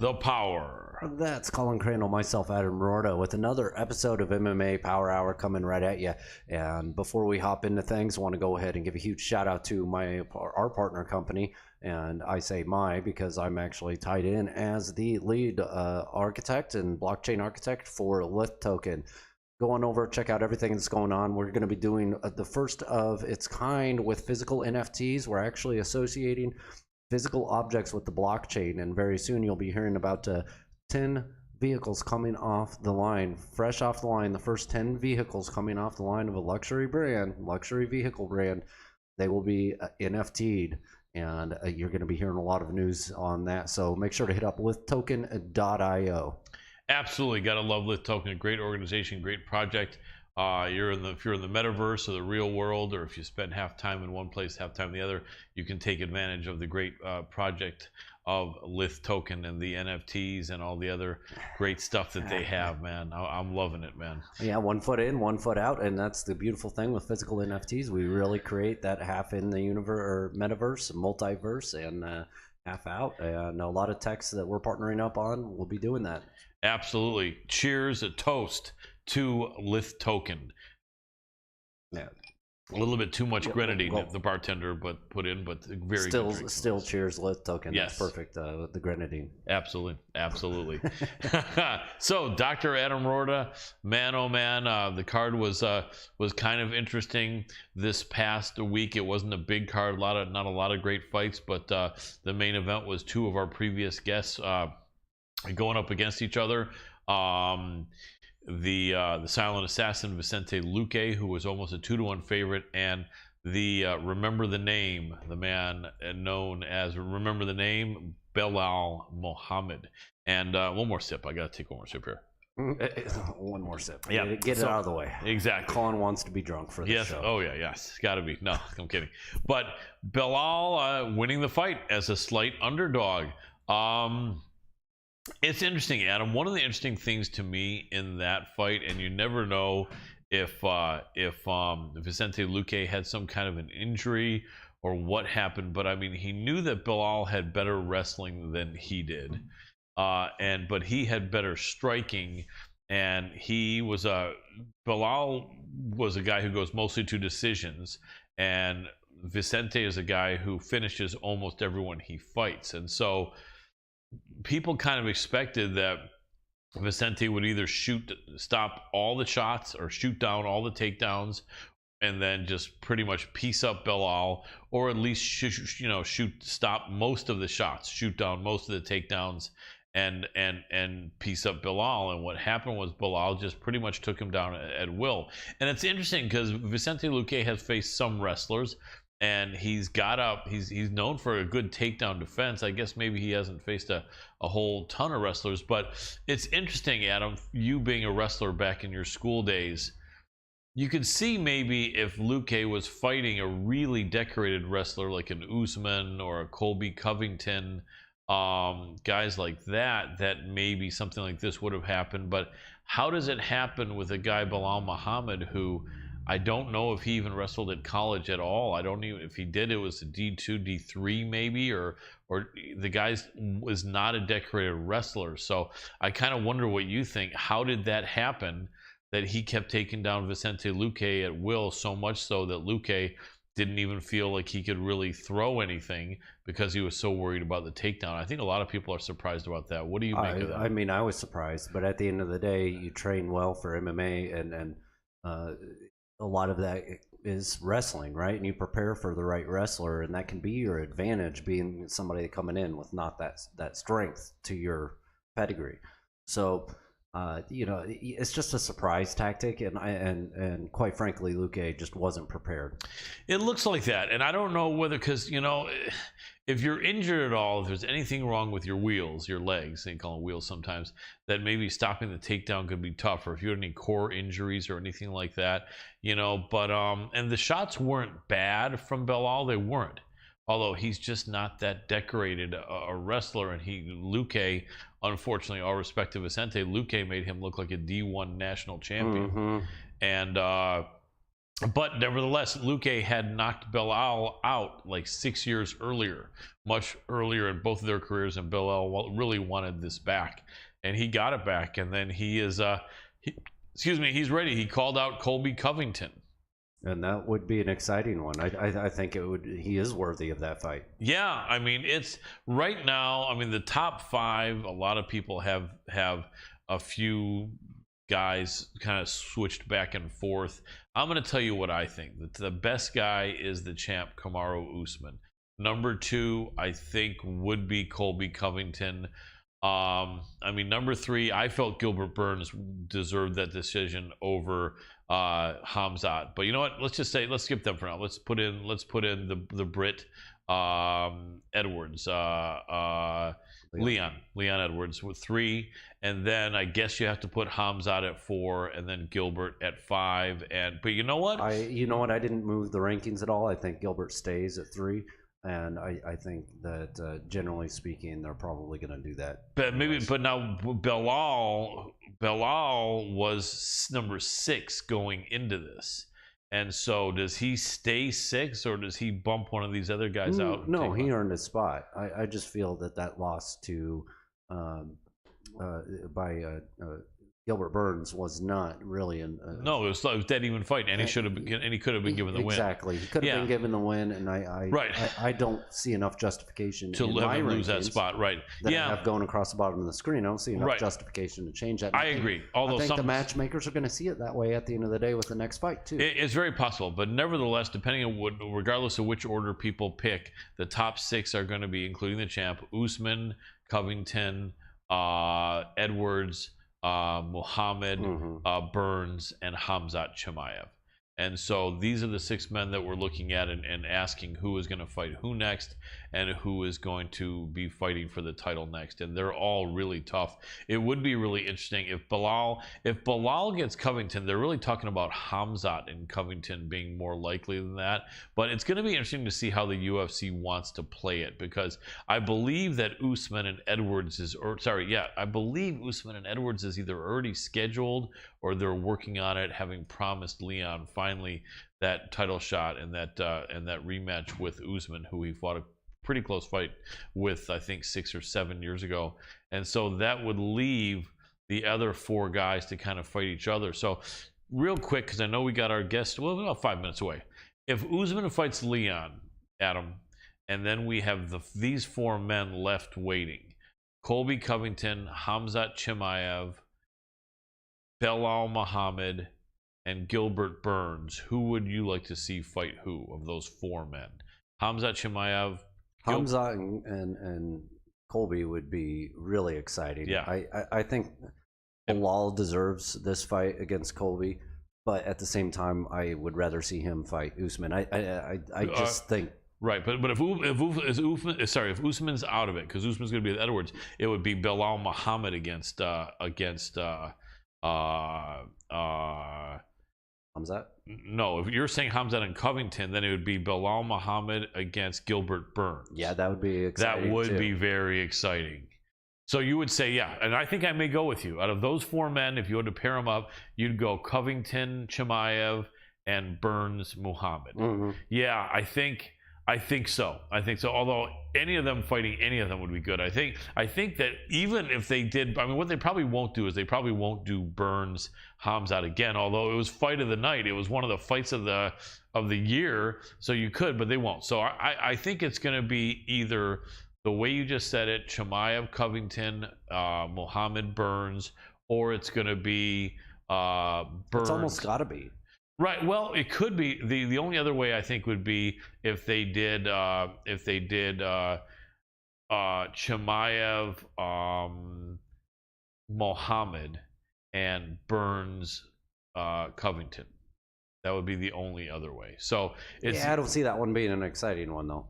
the power. That's Colin, Crandall, myself, Adam Roorda, with another episode of MMA Power Hour coming right at you. And before we hop into things, I want to go ahead and give a huge shout out to our partner company. And I say my because I'm actually tied in as the lead architect and blockchain architect for Lith Token. Go on over, check out everything that's going on. We're going to be doing the first of its kind with physical NFTs. We're actually associating physical objects with the blockchain, and very soon you'll be hearing about 10 vehicles coming off the line, fresh off the line. The first 10 vehicles coming off the line of a luxury vehicle brand. They will be NFT'd, and you're going to be hearing a lot of news on that. So make sure to hit up lithtoken.io. Absolutely, gotta love Lith Token. Great organization, great project. If you're in the metaverse or the real world, or if you spend half time in one place, half time in the other, you can take advantage of the great project of Lith Token and the NFTs and all the other great stuff that they have, man. I'm loving it, man. Yeah, 1 foot in, 1 foot out, and that's the beautiful thing with physical NFTs. We really create that half in the universe or metaverse, multiverse, and half out. And a lot of techs that we're partnering up on will be doing that. Absolutely. Cheers, a toast to Lith Token. Yeah. A little bit too much grenadine, the bartender put in, but very still good drink. Still cheers Lith Token. Yes. That's perfect. The grenadine. Absolutely. So Dr. Adam Roorda, man oh man, the card was kind of interesting this past week. It wasn't a big card, not a lot of great fights, but the main event was two of our previous guests going up against each other. The silent assassin Vicente Luque, who was almost a 2-1 favorite, and the remember the name, the man known as Remember the Name, Belal Muhammad. And one more sip. I gotta take one more sip here. One more sip. Yeah, get it out of the way. Exactly. Colin wants to be drunk for this show. Oh yeah, yes, gotta be. No, I'm kidding. But Belal winning the fight as a slight underdog. It's interesting, Adam. One of the interesting things to me in that fight, and you never know if Vicente Luque had some kind of an injury or what happened, but I mean, he knew that Belal had better wrestling than he did, but he had better striking, and Belal was a guy who goes mostly to decisions, and Vicente is a guy who finishes almost everyone he fights, and so people kind of expected that Vicente would either stop all the shots or shoot down all the takedowns and then just pretty much piece up Belal, or at least stop most of the shots, shoot down most of the takedowns and piece up Belal. And what happened was Belal just pretty much took him down at will. And it's interesting because Vicente Luque has faced some wrestlers, and he's known for a good takedown defense. I guess maybe he hasn't faced a whole ton of wrestlers, but it's interesting, Adam, you being a wrestler back in your school days, you could see maybe if Luque was fighting a really decorated wrestler like an Usman or a Colby Covington, guys like that maybe something like this would have happened. But how does it happen with a guy, Belal Muhammad, who I don't know if he even wrestled at college at all. I don't even, if he did, it was a D2, D3 maybe, or the guy was not a decorated wrestler. So I kind of wonder what you think. How did that happen that he kept taking down Vicente Luque at will, so much so that Luque didn't even feel like he could really throw anything because he was so worried about the takedown? I think a lot of people are surprised about that. What do you make of that? I mean, I was surprised, but at the end of the day, you train well for MMA, and a lot of that is wrestling, right? And you prepare for the right wrestler, and that can be your advantage, being somebody coming in with not that strength to your pedigree. So it's just a surprise tactic, and quite frankly, Luque just wasn't prepared. It looks like that, and I don't know whether, because if you're injured at all, if there's anything wrong with your wheels, your legs, they call them wheels sometimes, that maybe stopping the takedown could be tough, or if you had any core injuries or anything like that, but and the shots weren't bad from Belal, they weren't. Although he's just not that decorated a wrestler, and Luque, unfortunately, all respect to Vicente, Luque made him look like a D1 national champion. Mm-hmm. And But nevertheless, Luque had knocked Belal out like 6 years earlier, much earlier in both of their careers, and Belal really wanted this back, and he got it back. And then he's ready. He called out Colby Covington. And that would be an exciting one. I think it would. He is worthy of that fight. Yeah, I mean, it's right now. I mean, the top 5. A lot of people have a few guys kind of switched back and forth. I'm going to tell you what I think. The best guy is the champ Kamaru Usman. Number 2, I think, would be Colby Covington. I mean, number 3, I felt Gilbert Burns deserved that decision over Hamzat. But you know what? Let's skip them for now. Let's put in the Brit Edwards, Leon Edwards with 3, and then I guess you have to put Hamzat at 4, and then Gilbert at 5. But you know what? I didn't move the rankings at all. I think Gilbert stays at 3. And I think that generally speaking, they're probably going to do that. But now Belal was number 6 going into this, and so does he stay 6 or does he bump one of these other guys out? No, he earned his spot. I just feel that loss to Gilbert Burns was not really no, it was a dead even fight, and he could have been given the win. Exactly, he could have been given the win, and I don't see enough justification to let him lose that spot. Right? That I have going across the bottom of the screen. I don't see enough justification to change that. I agree. Although I think the matchmakers are going to see it that way at the end of the day with the next fight too. It's very possible, but nevertheless, regardless of which order people pick, the top 6 are going to be, including the champ, Usman, Covington, Edwards, Muhammad, Burns, and Hamzat Chimaev. And so these are the 6 men that we're looking at and asking who is going to fight who next and who is going to be fighting for the title next. And they're all really tough. It would be really interesting if Belal gets Covington. They're really talking about Hamzat and Covington being more likely than that. But it's going to be interesting to see how the UFC wants to play it, because I believe that Usman and Edwards is either already scheduled or they're working on it, having promised Leon finally that title shot and that rematch with Usman, who he fought a pretty close fight with, I think 6 or 7 years ago. And so that would leave the other 4 guys to kind of fight each other. So real quick, because I know we got our guest, well, we're about 5 minutes away. If Usman fights Leon, Adam, and then we have these 4 men left waiting: Colby Covington, Hamzat Chimaev, Belal Muhammad, and Gilbert Burns, who would you like to see fight who of those 4 men? Hamzat Chimaev. Hamzat and Colby would be really exciting. Yeah. I think Belal deserves this fight against Colby, but at the same time, I would rather see him fight Usman. I just think. Right, but if Usman's out of it, because Usman's going to be with Edwards, it would be Belal Muhammad against Hamzat? No, if you're saying Hamzat and Covington, then it would be Belal Muhammad against Gilbert Burns. Yeah, that would be exciting. That would be very exciting. So you would say, yeah, and I think I may go with you. Out of those 4 men, if you had to pair them up, you'd go Covington, Chimaev, and Burns, Muhammad. Yeah, I think so. Although any of them fighting any of them would be good. I think that even if they did, I mean, what they probably won't do is they probably won't do Burns Hamzat again. Although it was fight of the night, it was one of the fights of the year, so you could, but they won't. So I think it's going to be either the way you just said it, Chimaev, Covington, Muhammad, Burns, or it's going to be Burns. It's almost got to be. Right. Well, it could be. The only other way I think would be if they did Chimaev, Muhammad, and Burns, Covington. That would be the only other way. So I don't see that one being an exciting one though.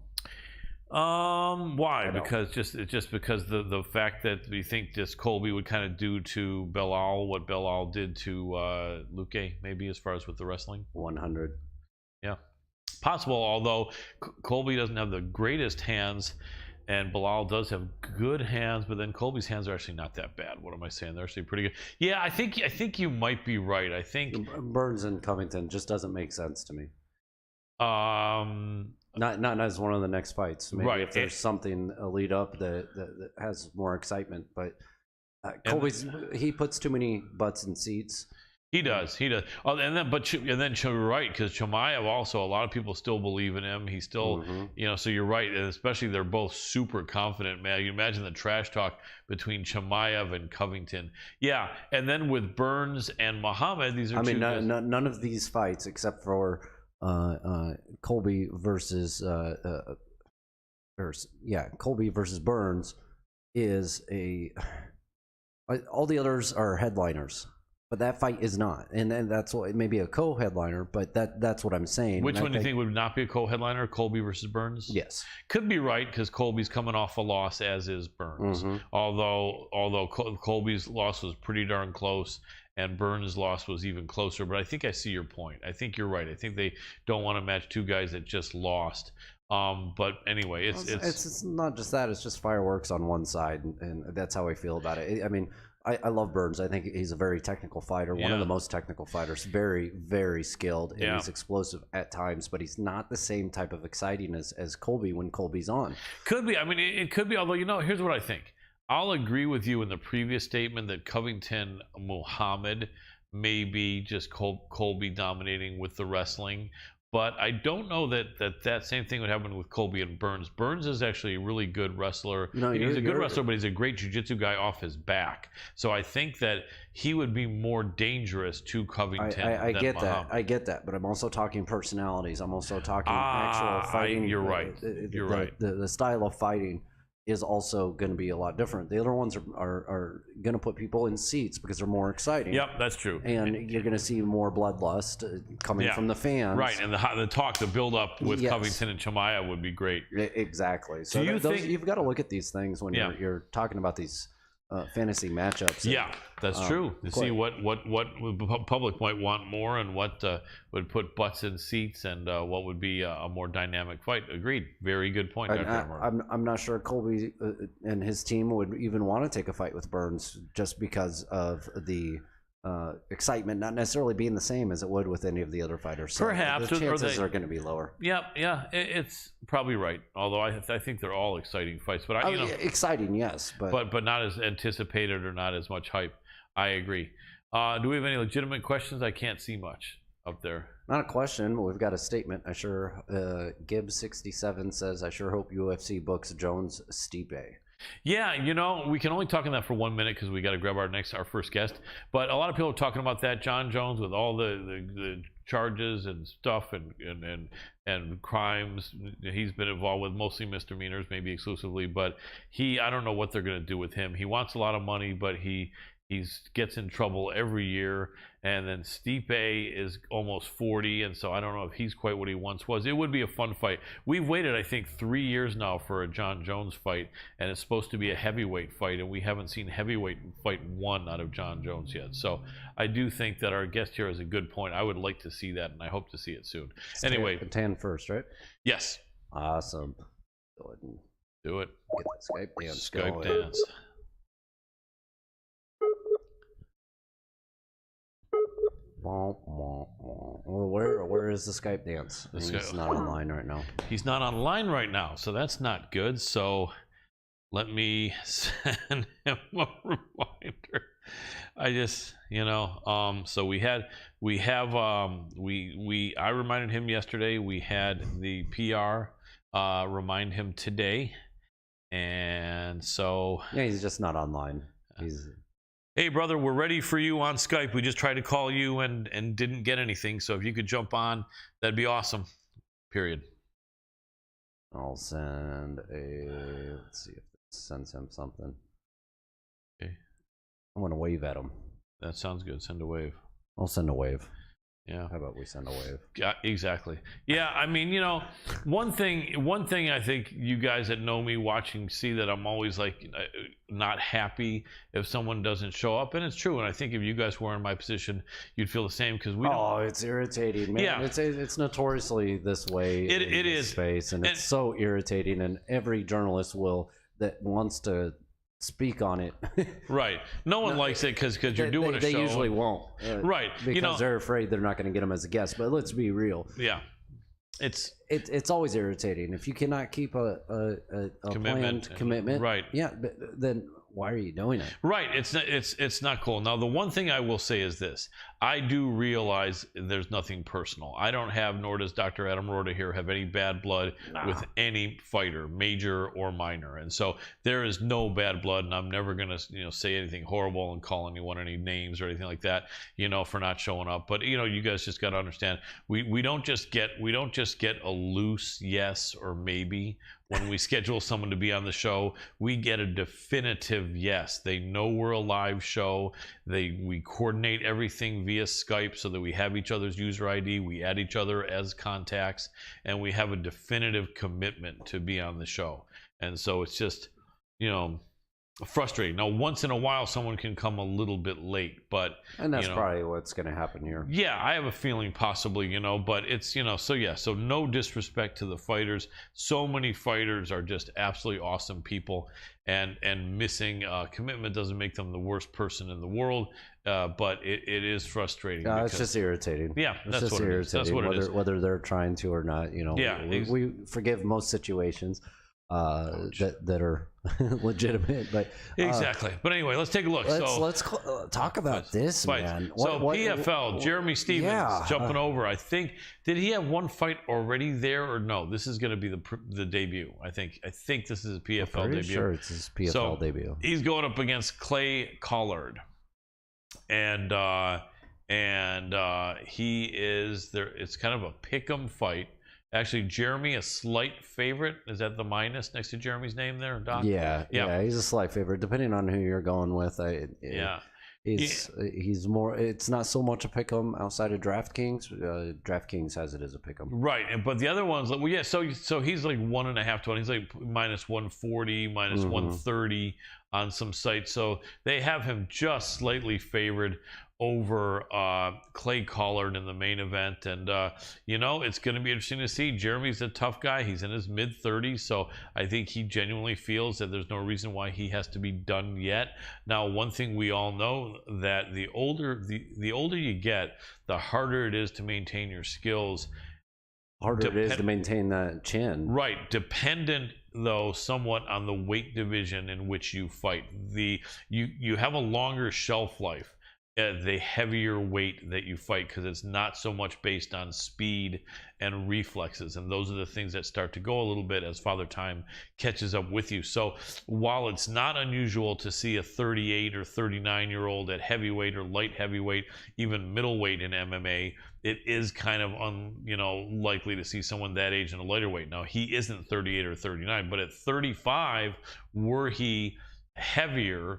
Why? Because because the fact that we think this Colby would kind of do to Belal what Belal did to Luque, maybe, as far as with the wrestling. 100. Yeah, possible. Although Colby doesn't have the greatest hands, And Bilal does have good hands, but then Colby's hands are actually not that bad. What am I saying? They're actually pretty good. Yeah, I think you might be right. I think Burns and Covington just doesn't make sense to me. um Not as one of the next fights. Maybe right. if there's something a lead up that has more excitement, but Colby's he puts too many butts in seats. He does. Oh, and then you're right, because Chimaev also, a lot of people still believe in him. He's still, so you're right, and especially they're both super confident, man. You imagine the trash talk between Chimaev and Covington. Yeah, and then with Burns and Muhammad, these are none of these fights except for Colby versus Colby versus Burns is all the others are headliners. But that fight is not, and that's what maybe a co-headliner. But that's what I'm saying. Which one do you think would not be a co-headliner? Colby versus Burns? Yes, could be right, because Colby's coming off a loss, as is Burns. Although Colby's loss was pretty darn close, and Burns' loss was even closer. But I think I see your point. I think you're right. I think they don't want to match two guys that just lost. But anyway, it's not just that. It's just fireworks on one side, and that's how I feel about it. I mean, I love Burns. I think he's a very technical fighter, one of the most technical fighters, very, very skilled, and he's explosive at times, but he's not the same type of exciting as Colby when Colby's on. Could be. I mean, it could be, although, here's what I think. I'll agree with you in the previous statement that Covington Muhammad may be just Colby dominating with the wrestling. But I don't know that same thing would happen with Colby and Burns. Burns is actually a really good wrestler. He's a good wrestler, but he's a great jiu-jitsu guy off his back. So I think that he would be more dangerous to Covington I than get Muhammad. that. I get that. But I'm also talking personalities. I'm also talking actual fighting. You're right. You're right. The style of fighting is also going to be a lot different. The other ones are going to put people in seats because they're more exciting. Yep, that's true. And you're going to see more bloodlust coming from the fans. Right, and the build up with Covington and Chimaev would be great. Exactly. So you've got to look at these things when you're talking about these fantasy matchups. Yeah, that's true. To see what the public might want more, and what would put butts in seats, and what would be a more dynamic fight. Agreed. Very good point, Dr. I'm not sure Colby and his team would even want to take a fight with Burns, just because of the excitement not necessarily being the same as it would with any of the other fighters. So perhaps the chances are going to be lower. Yeah, it's probably right. Although I think they're all exciting fights, but exciting, yes, but not as anticipated or not as much hype. I agree. Do we have any legitimate questions? I can't see much up there. Not a question, but we've got a statement. Gibbs67 says, "I sure hope UFC books Jones Stipe." Yeah, we can only talk on that for 1 minute because we got to grab our first guest. But a lot of people are talking about that. John Jones, with all the charges and stuff and crimes he's been involved with, mostly misdemeanors, maybe exclusively. But I don't know what they're going to do with him. He wants a lot of money, but he gets in trouble every year. And then Stipe is almost 40, and so I don't know if he's quite what he once was. It would be a fun fight. We've waited, I think, 3 years now for a John Jones fight, and it's supposed to be a heavyweight fight, and we haven't seen heavyweight fight one out of John Jones yet. So I do think that our guest here has a good point. I would like to see that, and I hope to see it soon. Anyway. Tan first, right? Yes. Awesome. Go ahead and do it. Get that Skype dance. Skype dance. Well, where is the Skype dance? He's not online right now. He's not online right now, so that's not good. So let me send him a reminder. I just, so I reminded him yesterday. We had the PR remind him today, and so he's just not online. Hey, brother, we're ready for you on Skype. We just tried to call you and didn't get anything. So if you could jump on, that'd be awesome. Period. I'll send let's see if it sends him something. Okay. I'm going to wave at him. That sounds good. Send a wave. I'll send a wave. Yeah. How about we send a wave? Yeah, exactly. Yeah, I mean, you know, one thing I think you guys that know me watching see that I'm always like not happy if someone doesn't show up, and it's true. And I think if you guys were in my position, you'd feel the same because we. Oh, it's irritating, man. Yeah. It's notoriously this way. It is space, and it's so irritating. And every journalist that wants to speak on it. Right. No one likes it because you're doing a show. They usually won't. Right. Because they're afraid they're not going to get them as a guest. But let's be real. Yeah. It's always irritating if you cannot keep a planned commitment. Right. Yeah. But then why are you doing it? Right. It's not cool. Now, the one thing I will say is this. I do realize there's nothing personal. I don't have, nor does Dr. Adam Roorda here, have any bad blood with any fighter, major or minor. And so there is no bad blood, and I'm never going to, say anything horrible and call anyone any names or anything like that, for not showing up. But, you guys just got to understand, we don't just get a loose yes or maybe. When we schedule someone to be on the show, we get a definitive yes. They know we're a live show. We coordinate everything via Skype so that we have each other's user ID. We add each other as contacts, and we have a definitive commitment to be on the show. And so it's just, frustrating. Now, once in a while, someone can come a little bit late, and that's probably what's going to happen here. Yeah, I have a feeling possibly, but it's, so no disrespect to the fighters. So many fighters are just absolutely awesome people, and missing commitment doesn't make them the worst person in the world, but it is frustrating. It's just irritating. Yeah, it's just irritating. That's what it is. Whether they're trying to or not, Yeah, we forgive most situations. That are legitimate, but exactly. But anyway, let's take a look. Let's talk about this, man. PFL, Jeremy Stevens jumping over. I think, did he have one fight already there or no? This is going to be the debut. I think this is his PFL debut. Sure, it's his PFL debut. He's going up against Clay Collard, and he is there. It's kind of a pick'em fight. Actually, Jeremy, a slight favorite. Is that the minus next to Jeremy's name there, Doc? Yeah, he's a slight favorite, depending on who you're going with. He's more. It's not so much a pick'em outside of DraftKings. DraftKings has it as a pick'em. Right, but the other ones, well, yeah. So he's like 1.5 to 1. He's like minus 140, minus 130 on some sites. So they have him just slightly favored over Clay Collard in the main event, and it's going to be interesting to see. Jeremy's a tough guy. He's in his mid-30s, so I think he genuinely feels that there's no reason why he has to be done yet. Now, one thing we all know, that the older you get, the harder it is to maintain your skills. Harder it is to maintain that chin. Right, dependent though somewhat on the weight division in which you fight. You have a longer shelf life. The heavier weight that you fight, because it's not so much based on speed and reflexes, and those are the things that start to go a little bit as Father Time catches up with you. So while it's not unusual to see a 38 or 39-year-old at heavyweight or light heavyweight, even middleweight in MMA, it is kind of likely to see someone that age in a lighter weight. Now, he isn't 38 or 39, but at 35, were he heavier,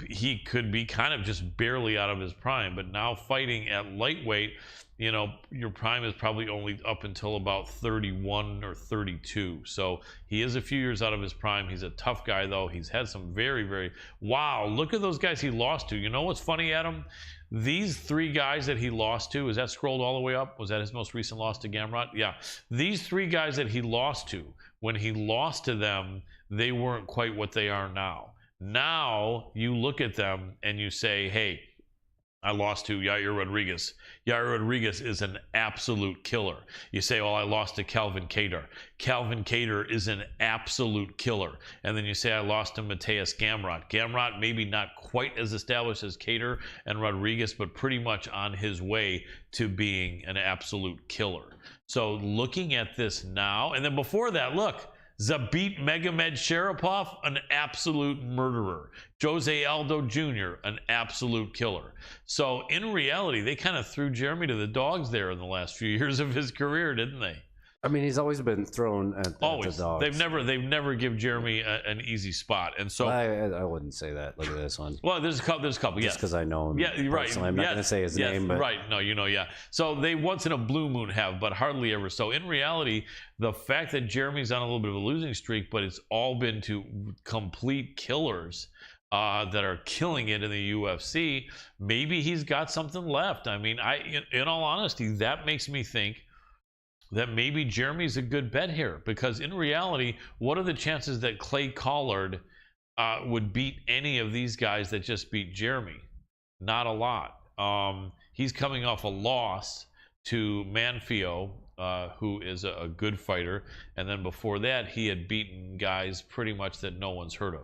he could be kind of just barely out of his prime. But now fighting at lightweight, your prime is probably only up until about 31 or 32. So he is a few years out of his prime. He's a tough guy, though. He's had some very, very... Wow, look at those guys he lost to. You know what's funny, Adam? These 3 guys that he lost to, is that scrolled all the way up? Was that his most recent loss to Gamrot? Yeah. These 3 guys that he lost to, when he lost to them, they weren't quite what they are now. Now you look at them and you say, hey, I lost to Yair Rodriguez. Yair Rodriguez is an absolute killer. You say, I lost to Calvin Kattar. Calvin Kattar is an absolute killer. And then you say, I lost to Mateus Gamrot. Gamrot maybe not quite as established as Kattar and Rodriguez, but pretty much on his way to being an absolute killer. So looking at this now, and then before that, look, Zabit Megamed Sharapov, an absolute murderer. Jose Aldo Jr., an absolute killer. So in reality, they kind of threw Jeremy to the dogs there in the last few years of his career, didn't they? I mean, he's always been thrown at Always. the dogs. They've never give Jeremy an easy spot, and so I wouldn't say that. Look at this one. well, there's a couple. Just Yes, because I know him. yeah, right. Personally. I'm not going to say his name, but right. No, yeah. So they once in a blue moon have, but hardly ever. So in reality, the fact that Jeremy's on a little bit of a losing streak, but it's all been to complete killers. That are killing it in the UFC, maybe he's got something left. I mean, in all honesty, that makes me think that maybe Jeremy's a good bet here, because in reality, what are the chances that Clay Collard would beat any of these guys that just beat Jeremy? Not a lot. He's coming off a loss to Manfio, who is a good fighter, and then before that, he had beaten guys pretty much that no one's heard of.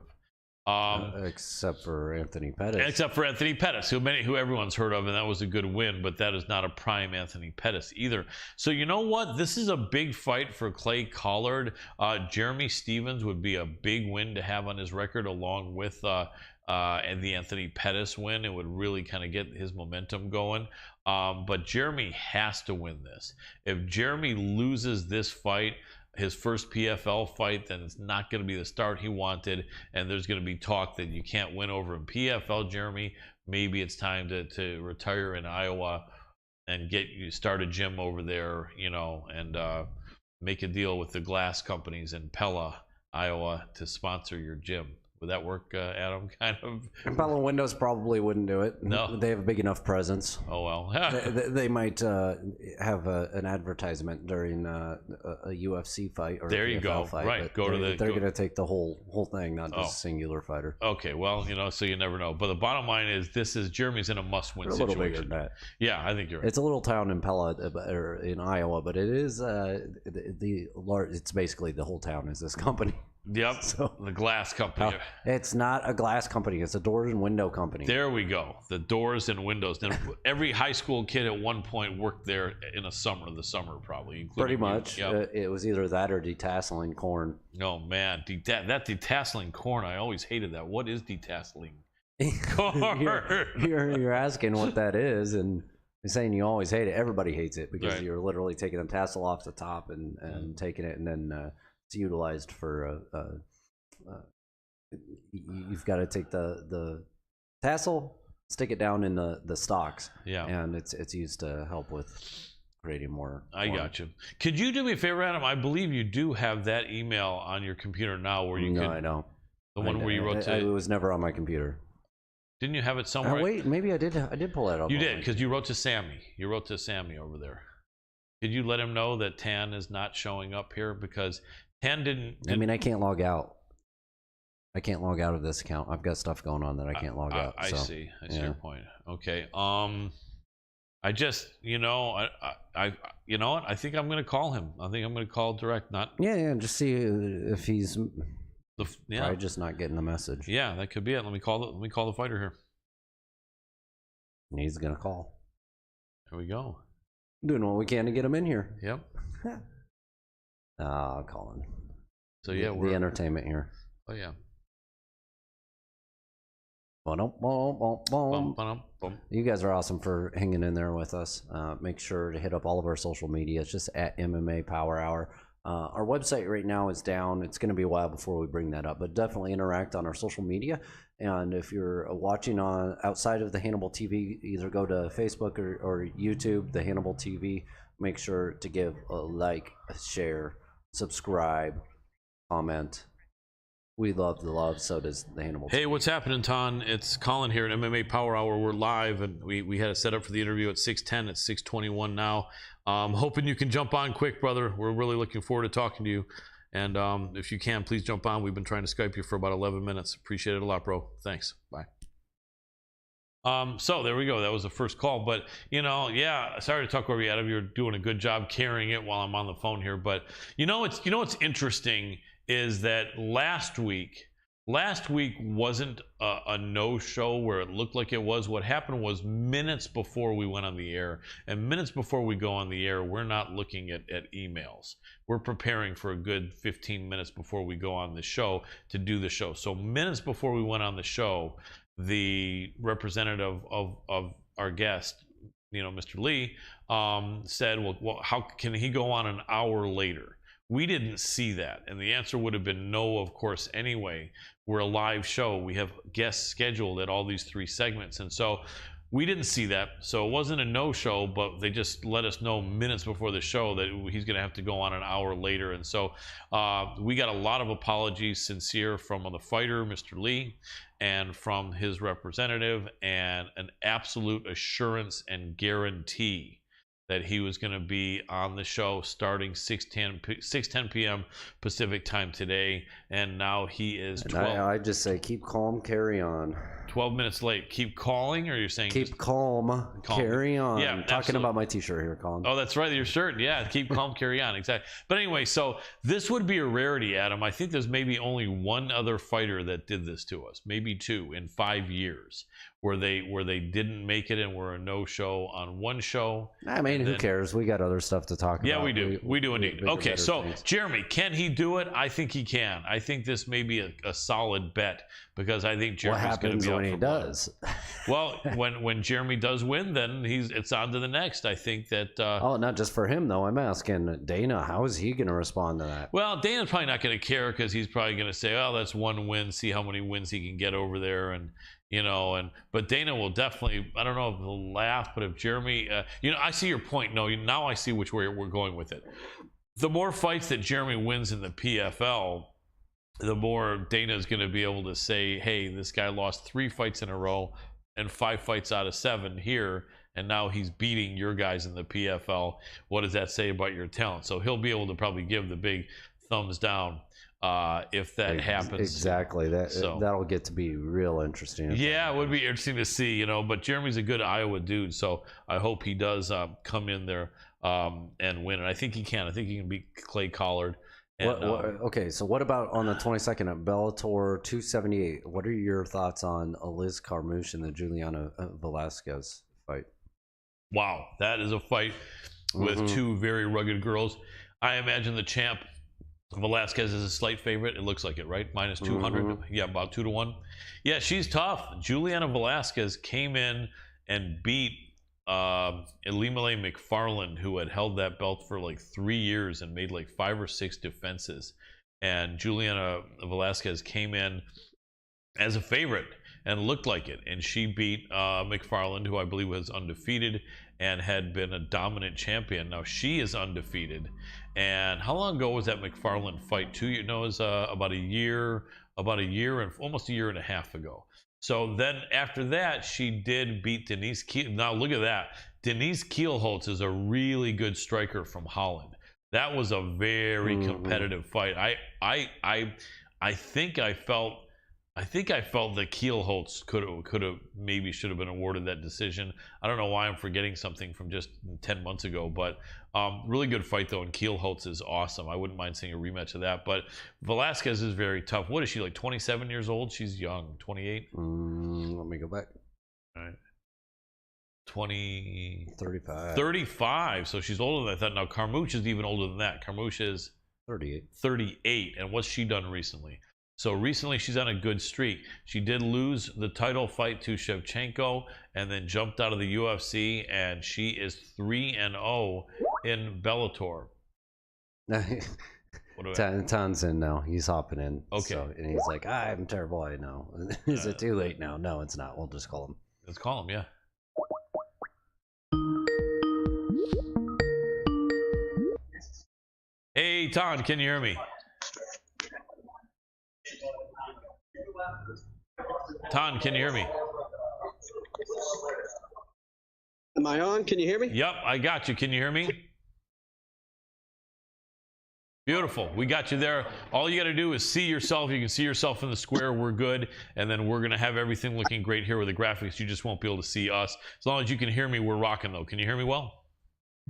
Except for Anthony Pettis. Except for Anthony Pettis, who everyone's heard of, and that was a good win, but that is not a prime Anthony Pettis either. So you know what? This is a big fight for Clay Collard. Jeremy Stephens would be a big win to have on his record, along with and the Anthony Pettis win. It would really kind of get his momentum going. But Jeremy has to win this. If Jeremy loses this fight, his first PFL fight, then it's not going to be the start he wanted, and there's going to be talk that you can't win over in PFL, Jeremy. Maybe it's time to retire in Iowa and start a gym over there, and make a deal with the glass companies in Pella, Iowa, to sponsor your gym. Would that work, Adam? Kind of. Pella Windows probably wouldn't do it. No, they have a big enough presence. Oh well. they might have an advertisement during a UFC fight or there a you PFL go. fight. Right, They're going to take the whole thing, not just a singular fighter. Okay, well, so you never know. But the bottom line is, Jeremy's in a must-win situation. A little bigger than that. Yeah, I think you're right. It's a little town in Pella, or in Iowa, but it is it's basically the whole town is this company. Yep, so, the glass company. It's not a glass company. It's a doors and window company. There we go. The doors and windows. Then every high school kid at one point worked there in the summer probably. Pretty much. Yep. It was either that or detasseling corn. Oh, man. That detasseling corn, I always hated that. What is detasseling corn? you're asking what that is, and you're saying you always hate it. Everybody hates it because you're literally taking the tassel off the top and taking it, and then it's utilized for you've got to take the tassel, stick it down in the stalks, and it's used to help with creating more. I got you. Could you do me a favor, Adam? I believe you do have that email on your computer now, where you I don't. The one where you wrote to. It was never on my computer. Didn't you have it somewhere? Wait, maybe I did. I did pull that up. You did, because you wrote to Sammy. You wrote to Sammy over there. Did you let him know that Tan is not showing up here? Because Tan didn't. I mean, I can't log out. I can't log out of this account. I've got stuff going on that I can't log out. I see. I see your point. Okay. I just, I you know what? I think I'm going to call him. I think I'm going to call direct. Not. Yeah. Just see if he's. Probably just not getting the message. Yeah, that could be it. Let me call the fighter here. He's gonna call. There we go. Doing what we can to get him in here. Yep. Colin. So yeah, the entertainment here. Oh yeah. You guys are awesome for hanging in there with us. Make sure to hit up all of our social media. It's just at MMA Power Hour. Our website right now is down. It's going to be a while before we bring that up, but definitely interact on our social media. And if you're watching on outside of the Hannibal TV, either go to Facebook or YouTube, the Hannibal TV. Make sure to give a like, a share, subscribe, comment. We love the love, so does the Hannibal. Hey, what's happening, Ton? It's Colin here at MMA Power Hour. We're live, and we had it set up for the interview at 6:10. It's 6:21 now. Hoping you can jump on quick, brother. We're really looking forward to talking to you. And if you can, please jump on. We've been trying to Skype you for about 11 minutes. Appreciate it a lot, bro. Thanks. Bye. So there we go. That was the first call. But, sorry to talk over you, Adam. You're doing a good job carrying it while I'm on the phone here. But, what's interesting is that last week wasn't a no-show where it looked like it was. What happened was minutes before we went on the air, and minutes before we go on the air, we're not looking at emails. We're preparing for a good 15 minutes before we go on the show to do the show. So minutes before we went on the show, the representative of our guest Mr. Lee, said, well, how can he go on an hour later? We didn't see that, and the answer would have been no, of course. Anyway, we're a live show. We have guests scheduled at all these 3 segments, and so we didn't see that. So it wasn't a no-show, but they just let us know minutes before the show that he's going to have to go on an hour later. And so we got a lot of apologies, sincere, from the fighter, Mr. Lee, and from his representative, and an absolute assurance and guarantee that he was going to be on the show starting 6:10 p.m. Pacific time today, and now he is 12. I just say keep calm, carry on. 12 minutes late. Keep calling, or you're saying keep calm, carry on? Yeah, talking absolutely. about my T-shirt here, Colin. Oh, that's right, your shirt. Yeah, keep calm, carry on. Exactly. But anyway, so this would be a rarity, Adam. I think there's maybe only one other fighter that did this to us, maybe 2 in 5 years, where they didn't make it and were a no-show on one show. I mean, who cares? We got other stuff to talk about. Yeah, we do. We do indeed. Okay, so things. Jeremy, can he do it? I think he can. I think this may be a solid bet, because I think Jeremy's going to be what happens when he does? Well, when Jeremy does win, then it's on to the next. I think that. Oh, not just for him though. I'm asking Dana, how is he going to respond to that? Well, Dana's probably not going to care, because he's probably going to say, "Oh, that's one win. See how many wins he can get over there." And but Dana will definitely. I don't know if he'll laugh, but if Jeremy, I see your point. No, now I see which way we're going with it. The more fights that Jeremy wins in the PFL, the more Dana is going to be able to say, hey, this guy lost 3 fights in a row and 5 fights out of 7 here, and now he's beating your guys in the PFL. What does that say about your talent? So he'll be able to probably give the big thumbs down if that happens. Exactly. That'll get to be real interesting. Yeah, it would be interesting to see, but Jeremy's a good Iowa dude, so I hope he does come in there and win. And I think he can. I think he can beat Clay Collard. And, okay, so what about on the 22nd at Bellator 278? What are your thoughts on Liz Carmouche and the Juliana Velasquez fight? Wow, that is a fight with 2 very rugged girls. I imagine the champ Velasquez is a slight favorite. It looks like it, right? Minus 200. Yeah, about 2 to 1. Yeah, she's tough. Juliana Velasquez came in and beat Elimele McFarland, who had held that belt for like 3 years and made like 5 or 6 defenses. And Juliana Velasquez came in as a favorite and looked like it. And she beat McFarland, who I believe was undefeated and had been a dominant champion. Now she is undefeated. And how long ago was that McFarland fight? 2 years? No, it was about a year and almost a year and a half ago. So then after that, she did beat Denise Kiel. Now look at that. Denise Kielholtz is a really good striker from Holland. That was a very competitive fight. I think I felt that Kielholtz could have maybe should have been awarded that decision. I don't know why I'm forgetting something from just 10 months ago, but really good fight though, and Kielholtz is awesome. I wouldn't mind seeing a rematch of that, but Velasquez is very tough. What is she, like 27 years old? She's young, 28? Let me go back. All right. 35. 35, so she's older than I thought. Now Carmouche is even older than that. Carmouche is 38, and what's she done recently? So recently she's on a good streak. She did lose the title fight to Shevchenko and then jumped out of the UFC, and she is 3-0 in Bellator. Tan's in now. He's hopping in. Okay. So, and he's like, I'm terrible, I know. Is it too late now? No, it's not. We'll just call him. Let's call him, yeah. Hey, Tan, can you hear me? Tan, can you hear me? Am I on? Can you hear me? Yep, I got you. Can you hear me? Beautiful. We got you there. All you got to do is see yourself. You can see yourself in the square. We're good. And then we're going to have everything looking great here with the graphics. You just won't be able to see us. As long as you can hear me, we're rocking, though. Can you hear me well?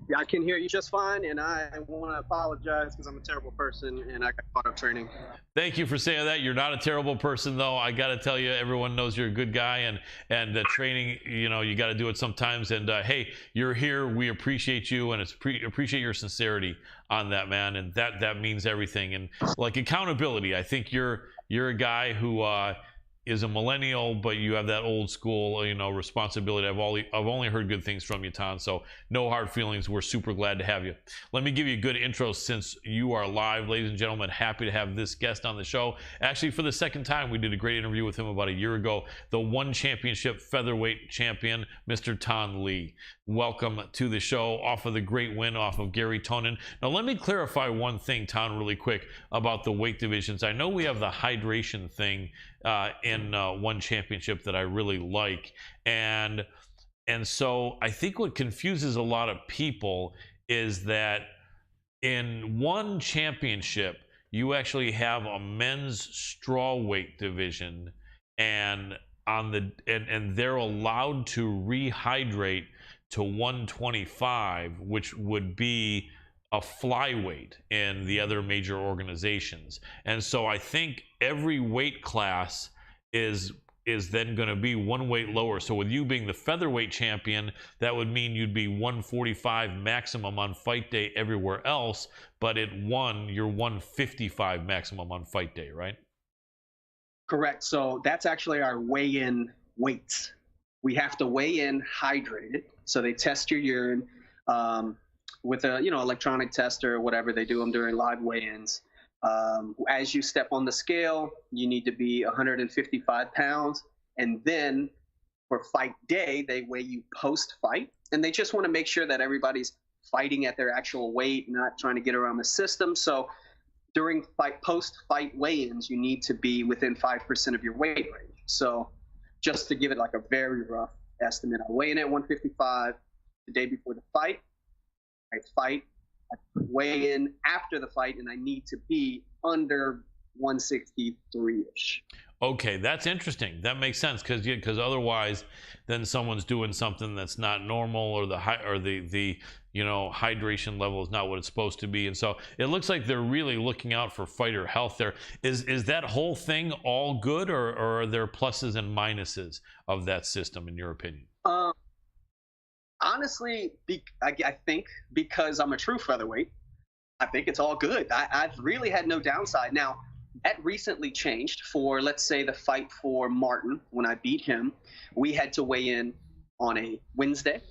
Yeah, I can hear you just fine, and I want to apologize because I'm a terrible person and I got caught up training. Thank you for saying that. You're not a terrible person, though. I got to tell you, everyone knows you're a good guy, and the training, you got to do it sometimes. And hey, you're here. We appreciate you, and appreciate your sincerity on that, man. And that means everything. And like accountability, I think you're a guy who is a millennial, but you have that old school, responsibility. I've only heard good things from you, Ton. So no hard feelings. We're super glad to have you. Let me give you a good intro since you are live, ladies and gentlemen. Happy to have this guest on the show. Actually, for the second time, we did a great interview with him about a year ago. The one championship featherweight champion, Mr. Ton Lee. Welcome to the show off of the great win off of Gary Tonin. Now, let me clarify one thing, Ton, really quick about the weight divisions. I know we have the hydration thing in one championship that I really like, and so I think what confuses a lot of people is that in one championship you actually have a men's straw weight division, and they're allowed to rehydrate to 125, which would be a flyweight in the other major organizations. And so I think every weight class is then going to be one weight lower. So with you being the featherweight champion, that would mean you'd be 145 maximum on fight day everywhere else, but at you're 155 maximum on fight day, right? Correct. So that's actually our weigh-in weights. We have to weigh in hydrated. So they test your urine with a electronic tester or whatever. They do them during live weigh-ins. As you step on the scale, you need to be 155 pounds. And then for fight day, they weigh you post-fight. And they just want to make sure that everybody's fighting at their actual weight, not trying to get around the system. So during post-fight weigh-ins, you need to be within 5% of your weight range. So just to give it like a very rough estimate, I weigh in at 155 the day before the fight. I fight, I weigh in after the fight, and I need to be under 163-ish. Okay, that's interesting. That makes sense because otherwise, then someone's doing something that's not normal, or the hydration level is not what it's supposed to be, and so it looks like they're really looking out for fighter health there. Is that whole thing all good, or are there pluses and minuses of that system, in your opinion? Honestly, I think because I'm a true featherweight, I think it's all good. I've really had no downside. Now, that recently changed for, let's say, the fight for Martin. When I beat him, we had to weigh in on a Wednesday.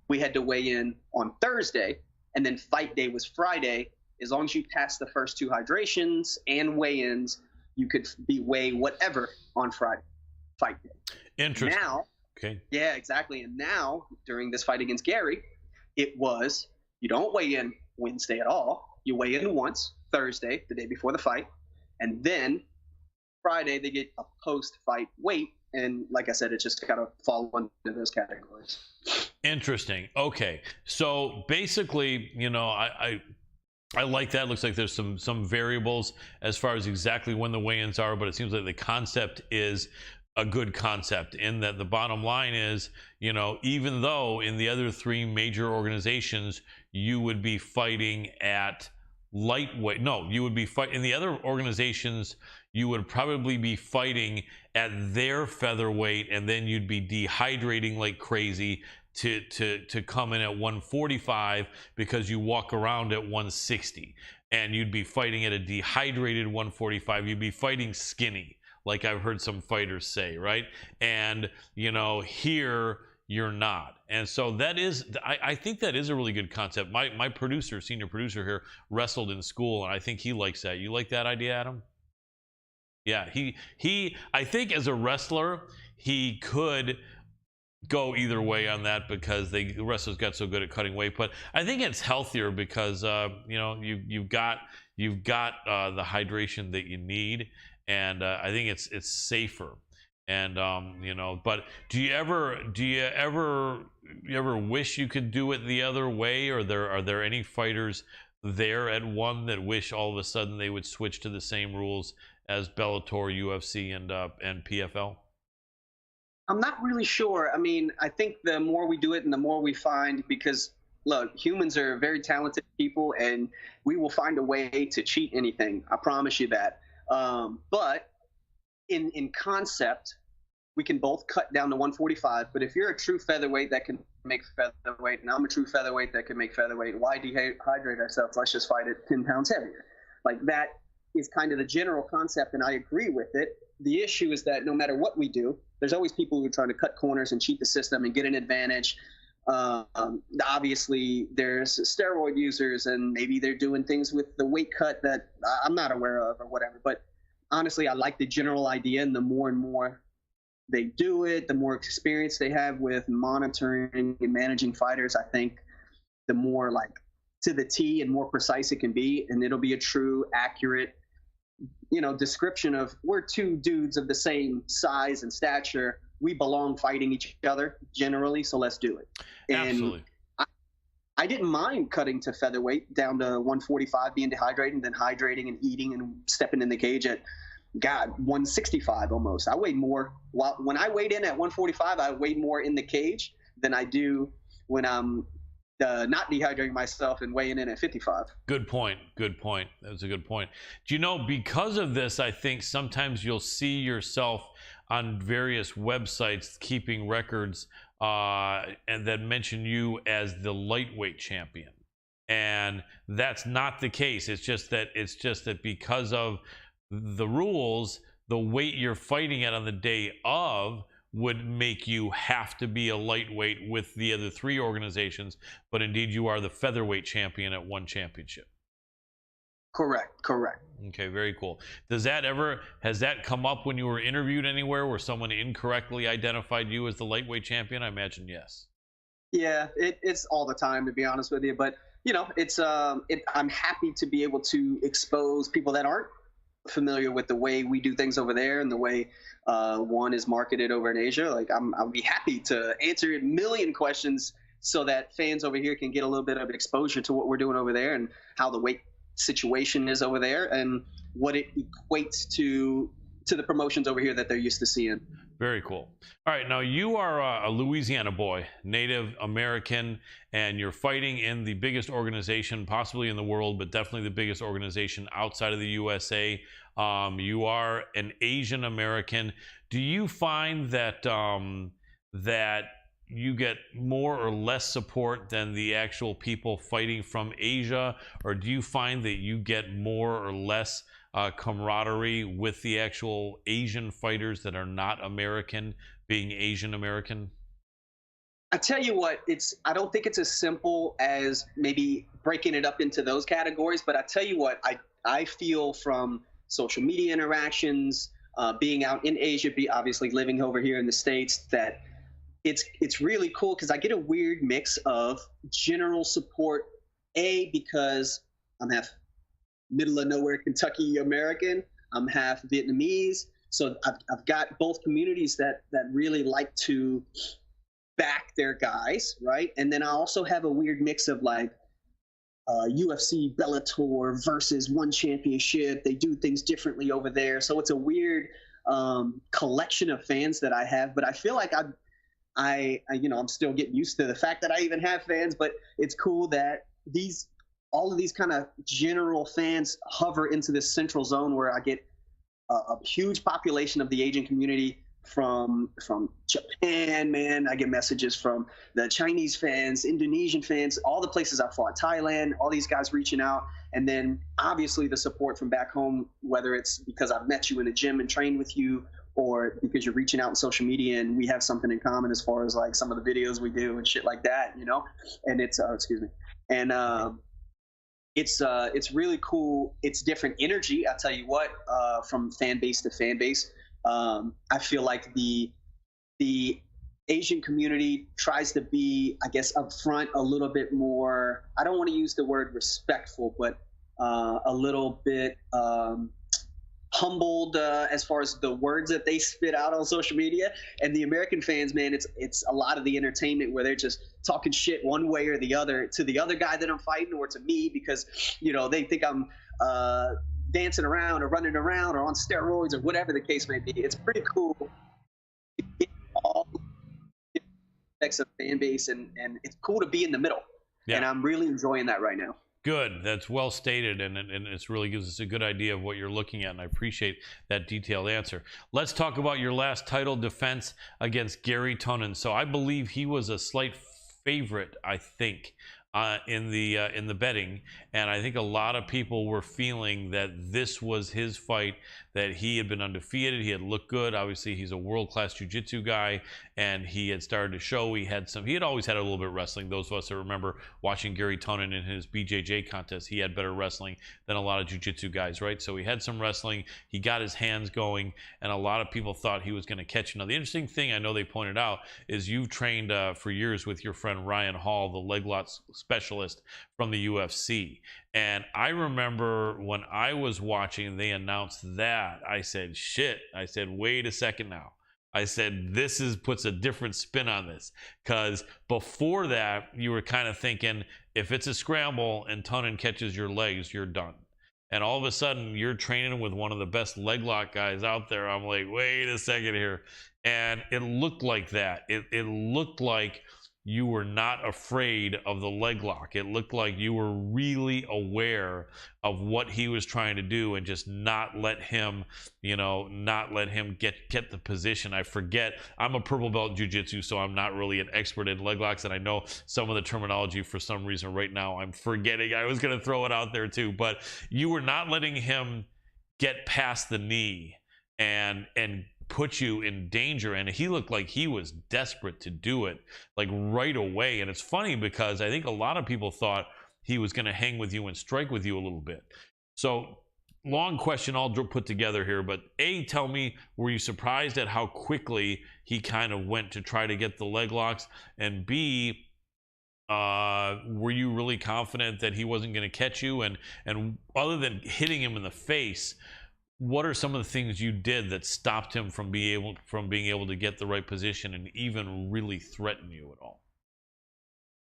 We had to weigh in on Thursday, and then fight day was Friday. As long as you passed the first two hydrations and weigh-ins, you could be weigh whatever on Friday, fight day. Interesting. Now, okay. Yeah, exactly. And now, during this fight against Gary, it was, you don't weigh in Wednesday at all. You weigh in once, Thursday, the day before the fight. And then Friday, they get a post-fight weight. And like I said, it's just got to fall into those categories. Interesting. Okay. So basically, I like that. It looks like there's some variables as far as exactly when the weigh-ins are, but it seems like the concept is a good concept, in that the bottom line is, even though in the other three major organizations you would be fighting at lightweight, you would be fighting in the other organizations, you would probably be fighting at their featherweight, and then you'd be dehydrating like crazy to come in at 145 because you walk around at 160, and you'd be fighting at a dehydrated 145. You'd be fighting skinny, like I've heard some fighters say, right? And here you're not. And so that is, I think that is a really good concept. My producer, senior producer here, wrestled in school, and I think he likes that. You like that idea, Adam? Yeah, he I think as a wrestler, he could go either way on that, because the wrestlers got so good at cutting weight. But I think it's healthier because you've got the hydration that you need, and I think it's safer. And but do you ever wish you could do it the other way, or are there any fighters there at one that wish all of a sudden they would switch to the same rules as Bellator, UFC, and PFL? I'm not really sure. I mean, I think the more we do it and the more we find, because look, humans are very talented people, and we will find a way to cheat anything. I promise you that. But in concept, we can both cut down to 145. But if you're a true featherweight that can make featherweight, and I'm a true featherweight that can make featherweight, why dehydrate ourselves? Let's just fight it 10 pounds heavier. Like, that is kind of the general concept, and I agree with it. the issue is that no matter what we do, there's always people who are trying to cut corners and cheat the system and get an advantage. Obviously, there's steroid users, and maybe they're doing things with the weight cut that I'm not aware of or whatever. But honestly, I like the general idea, and the more they do it, the more experience they have with monitoring and managing fighters, I think the more like to the T and more precise it can be, and it'll be a true, accurate, description of we're two dudes of the same size and stature. We belong fighting each other generally, so let's do it. And Absolutely. I didn't mind cutting to featherweight down to 145, being dehydrated, and then hydrating and eating and stepping in the cage at 165 almost. I weighed more. When I weighed in at 145, I weighed more in the cage than I do when I'm not dehydrating myself and weighing in at 55. Good point. That was a good point. Do you know, because of this, I think sometimes you'll see yourself on various websites keeping records and that mention you as the lightweight champion. And that's not the case. It's just that because of the rules, the weight you're fighting at on the day of would make you have to be a lightweight with the other three organizations, but indeed you are the featherweight champion at one championship. Correct. Okay, very cool. Has that come up when you were interviewed anywhere where someone incorrectly identified you as the lightweight champion? I imagine yes. Yeah, it's all the time, to be honest with you. But I'm happy to be able to expose people that aren't familiar with the way we do things over there and the way one is marketed over in Asia. Like I'll be happy to answer a million questions so that fans over here can get a little bit of exposure to what we're doing over there and how the weight situation is over there and what it equates to the promotions over here that they're used to seeing. Very cool. All right, now you are a Louisiana boy, Native American, and you're fighting in the biggest organization possibly in the world, but definitely the biggest organization outside of the USA. You are an Asian American. Do you find that that you get more or less support than the actual people fighting from Asia, or do you find that you get more or less camaraderie with the actual Asian fighters that are not American being Asian American? I tell you what, I don't think it's as simple as maybe breaking it up into those categories, but I tell you what, I feel from social media interactions, being out in Asia, obviously living over here in the States, that it's really cool because I get a weird mix of general support, because I'm half middle of nowhere Kentucky American, I'm half Vietnamese, so I've got both communities that really like to back their guys, right? And then I also have a weird mix of like UFC, Bellator versus one championship. They do things differently over there, so it's a weird collection of fans that I have. But I feel like I'm still getting used to the fact that I even have fans. But it's cool that all of these kind of general fans hover into this central zone where I get a huge population of the Asian community from Japan, man. I get messages from the Chinese fans, Indonesian fans, all the places I fought, Thailand, all these guys reaching out. And then obviously the support from back home, whether it's because I've met you in a gym and trained with you, or because you're reaching out on social media and we have something in common as far as like some of the videos we do and shit like that, and it's it's really cool. It's different energy. I'll tell you what, from fan base to fan base. I feel like the Asian community tries to be, I guess, upfront a little bit more. I don't want to use the word respectful, but a little bit humbled as far as the words that they spit out on social media. And the American fans, man, it's a lot of the entertainment where they're just talking shit one way or the other to the other guy that I'm fighting or to me because they think I'm dancing around or running around or on steroids or whatever the case may be. It's pretty cool to get all aspects of fan base, and it's cool to be in the middle. Yeah. And I'm really enjoying that right now. Good. That's well stated, and it really gives us a good idea of what you're looking at, and I appreciate that detailed answer. Let's talk about your last title defense against Gary Tonin. So I believe he was a slight favorite, I think, in the betting, and I think a lot of people were feeling that this was his fight, that he had been undefeated, he had looked good. Obviously, he's a world-class jiu-jitsu guy, and he had started to show he had always had a little bit of wrestling. Those of us that remember watching Gary Tonin in his BJJ contest, he had better wrestling than a lot of jiu-jitsu guys, right? So he had some wrestling, he got his hands going, and a lot of people thought he was going to catch him. Now, the interesting thing I know they pointed out is you've trained for years with your friend Ryan Hall, the leg lock specialist from the UFC. And I remember when I was watching, they announced that. I said, shit. I said, wait a second now. I said, puts a different spin on this. Because before that, you were kind of thinking, if it's a scramble and Tonin catches your legs, you're done. And all of a sudden, you're training with one of the best leg lock guys out there. I'm like, wait a second here. And it looked like that. It looked like you were not afraid of the leg lock. It looked like you were really aware of what he was trying to do and just not let him, get the position. I forget, I'm a purple belt in jiu-jitsu, so I'm not really an expert in leg locks, and I know some of the terminology for some reason right now I'm forgetting. I was going to throw it out there too, but you were not letting him get past the knee and put you in danger, and he looked like he was desperate to do it, like right away. And it's funny because I think a lot of people thought he was going to hang with you and strike with you a little bit. So long question all put together here, but A, tell me, were you surprised at how quickly he kind of went to try to get the leg locks? And B, were you really confident that he wasn't going to catch you? And other than hitting him in the face, what are some of the things you did that stopped him from being able to get the right position and even really threaten you at all?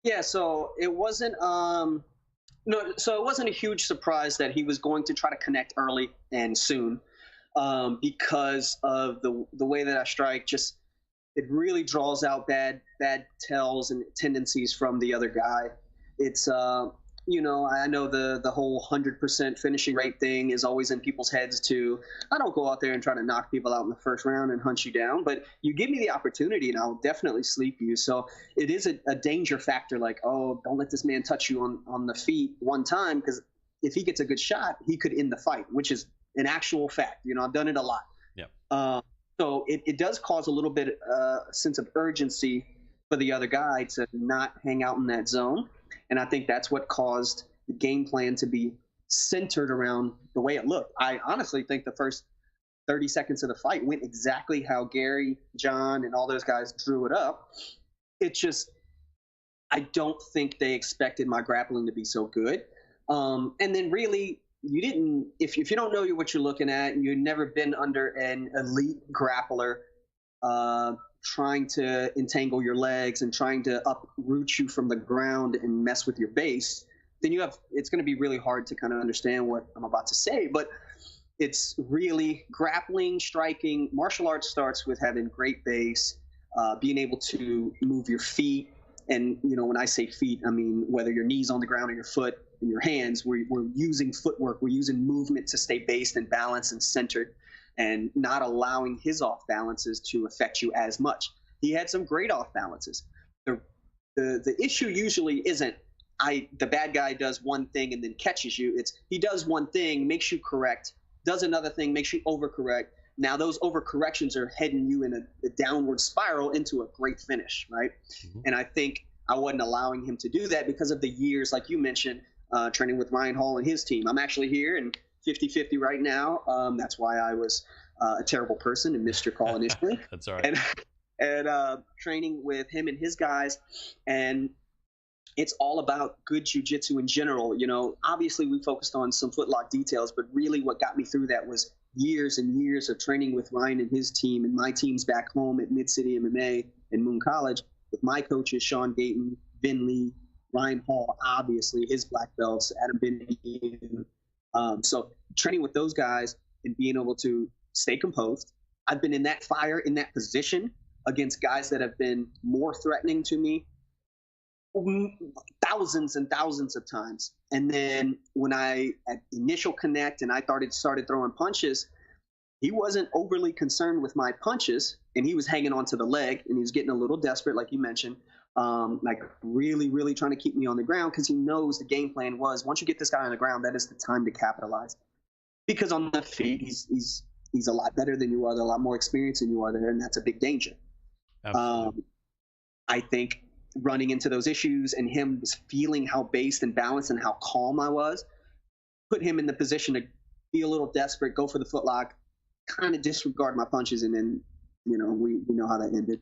Yeah, so it wasn't it wasn't a huge surprise that he was going to try to connect early and soon, because of the way that I strike. Just it really draws out bad tells and tendencies from the other guy. It's I know the whole 100% finishing rate thing is always in people's heads too. I don't go out there and try to knock people out in the first round and hunt you down, but you give me the opportunity and I'll definitely sleep you. So it is a danger factor, like, oh, don't let this man touch you on the feet one time, because if he gets a good shot, he could end the fight, which is an actual fact. I've done it a lot. Yeah. So it does cause a little bit sense of urgency for the other guy to not hang out in that zone. And I think that's what caused the game plan to be centered around the way it looked. I honestly think the first 30 seconds of the fight went exactly how Gary, John, and all those guys drew it up. It's just, I don't think they expected my grappling to be so good. And then really, you didn't, if you don't know what you're looking at, and you've never been under an elite grappler, trying to entangle your legs and trying to uproot you from the ground and mess with your base, then it's going to be really hard to kind of understand what I'm about to say. But it's really grappling, striking. Martial arts starts with having great base, being able to move your feet. And, when I say feet, I mean whether your knees on the ground or your foot and your hands, we're using footwork. We're using movement to stay based and balanced and centered, and not allowing his off balances to affect you as much. He had some great off balances. The issue usually isn't the bad guy does one thing and then catches you. It's he does one thing, makes you correct, does another thing, makes you overcorrect. Now those overcorrections are heading you in a downward spiral into a great finish, right? Mm-hmm. And I think I wasn't allowing him to do that because of the years, like you mentioned, training with Ryan Hall and his team. I'm actually here and 50-50 right now. That's why I was a terrible person and missed your call initially. That's all right. And training with him and his guys, and it's all about good jiu-jitsu in general. Obviously we focused on some footlock details, but really what got me through that was years and years of training with Ryan and his team and my teams back home at Mid-City MMA and Moon College with my coaches, Sean Gayton, Vin Lee, Ryan Hall, obviously his black belts, Adam Benny. So training with those guys and being able to stay composed. I've been in that fire, in that position against guys that have been more threatening to me thousands and thousands of times. And then when I at initial connect and I started throwing punches, he wasn't overly concerned with my punches, and he was hanging onto the leg and he was getting a little desperate, like you mentioned. like really, really trying to keep me on the ground because he knows the game plan was once you get this guy on the ground, that is the time to capitalize. Because on the feet, he's a lot better than you are, a lot more experience than you are there, and that's a big danger. Absolutely. I think running into those issues and him feeling how based and balanced and how calm I was, put him in the position to be a little desperate, go for the footlock, kind of disregard my punches, and then we know how that ended.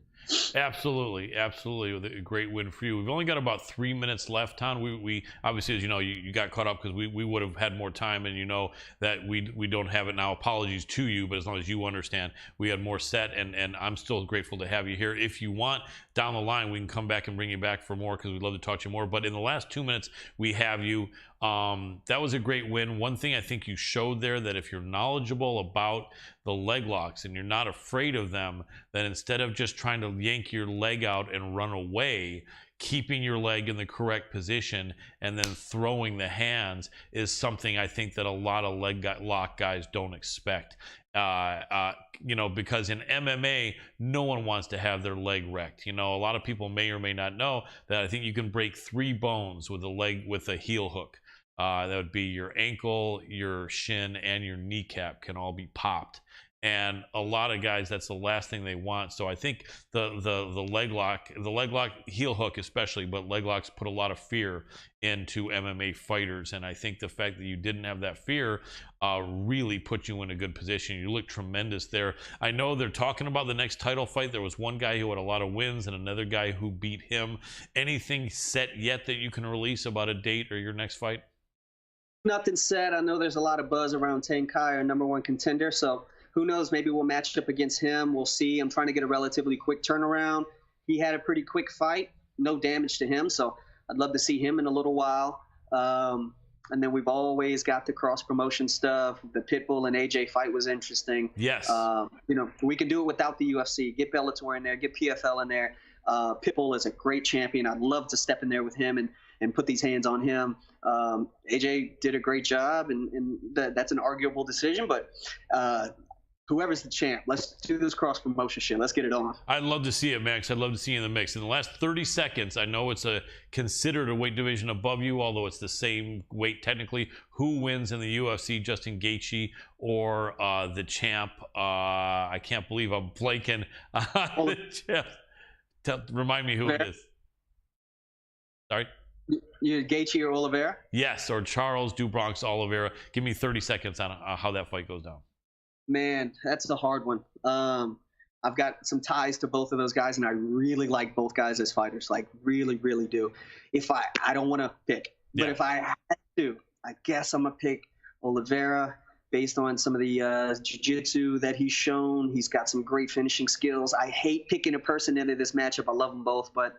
Absolutely, a great win for you. We've only got about 3 minutes left, Tom. We obviously, as you know, you got caught up because we would have had more time, and you know that we don't have it now. Apologies to you, but as long as you understand, we had more set, and I'm still grateful to have you here. If you want, down the line, we can come back and bring you back for more because we'd love to talk to you more. But in the last 2 minutes, we have you. That was a great win. One thing I think you showed there, that if you're knowledgeable about the leg locks and you're not afraid of them, then instead of just trying to yank your leg out and run away, keeping your leg in the correct position and then throwing the hands is something I think that a lot of lock guys don't expect. Because in MMA, no one wants to have their leg wrecked. A lot of people may or may not know that I think you can break 3 bones with a heel hook. That would be your ankle, your shin, and your kneecap can all be popped. And a lot of guys, that's the last thing they want. So I think the leg lock, heel hook especially, but leg locks put a lot of fear into MMA fighters. And I think the fact that you didn't have that fear really put you in a good position. You look tremendous there. I know they're talking about the next title fight. There was one guy who had a lot of wins and another guy who beat him. Anything set yet that you can release about a date or your next fight? Nothing said. I know there's a lot of buzz around Tang Kai, our #1 contender. So who knows? Maybe we'll match up against him. We'll see. I'm trying to get a relatively quick turnaround. He had a pretty quick fight, no damage to him. So I'd love to see him in a little while. And then we've always got the cross-promotion stuff. The Pitbull and AJ fight was interesting. Yes. We can do it without the UFC. Get Bellator in there. Get PFL in there. Pitbull is a great champion. I'd love to step in there with him and put these hands on him. AJ did a great job, and that's an arguable decision. But whoever's the champ, let's do this cross-promotion shit. Let's get it on. I'd love to see it, Max. I'd love to see you in the mix. In the last 30 seconds, I know it's considered a weight division above you, although it's the same weight technically. Who wins in the UFC, Justin Gaethje or the champ? I can't believe I'm blanking. The champ. Remind me who it is. Sorry? You Gaethje or Oliveira? Yes, or Charles do Bronx Oliveira. Give me 30 seconds on how that fight goes down. Man, that's a hard one. I've got some ties to both of those guys, and I really like both guys as fighters. Like, really, really do. If I don't want to pick, but if I had to, I guess I'm gonna pick Oliveira based on some of the jiu-jitsu that he's shown. He's got some great finishing skills. I hate picking a person into this matchup. I love them both, but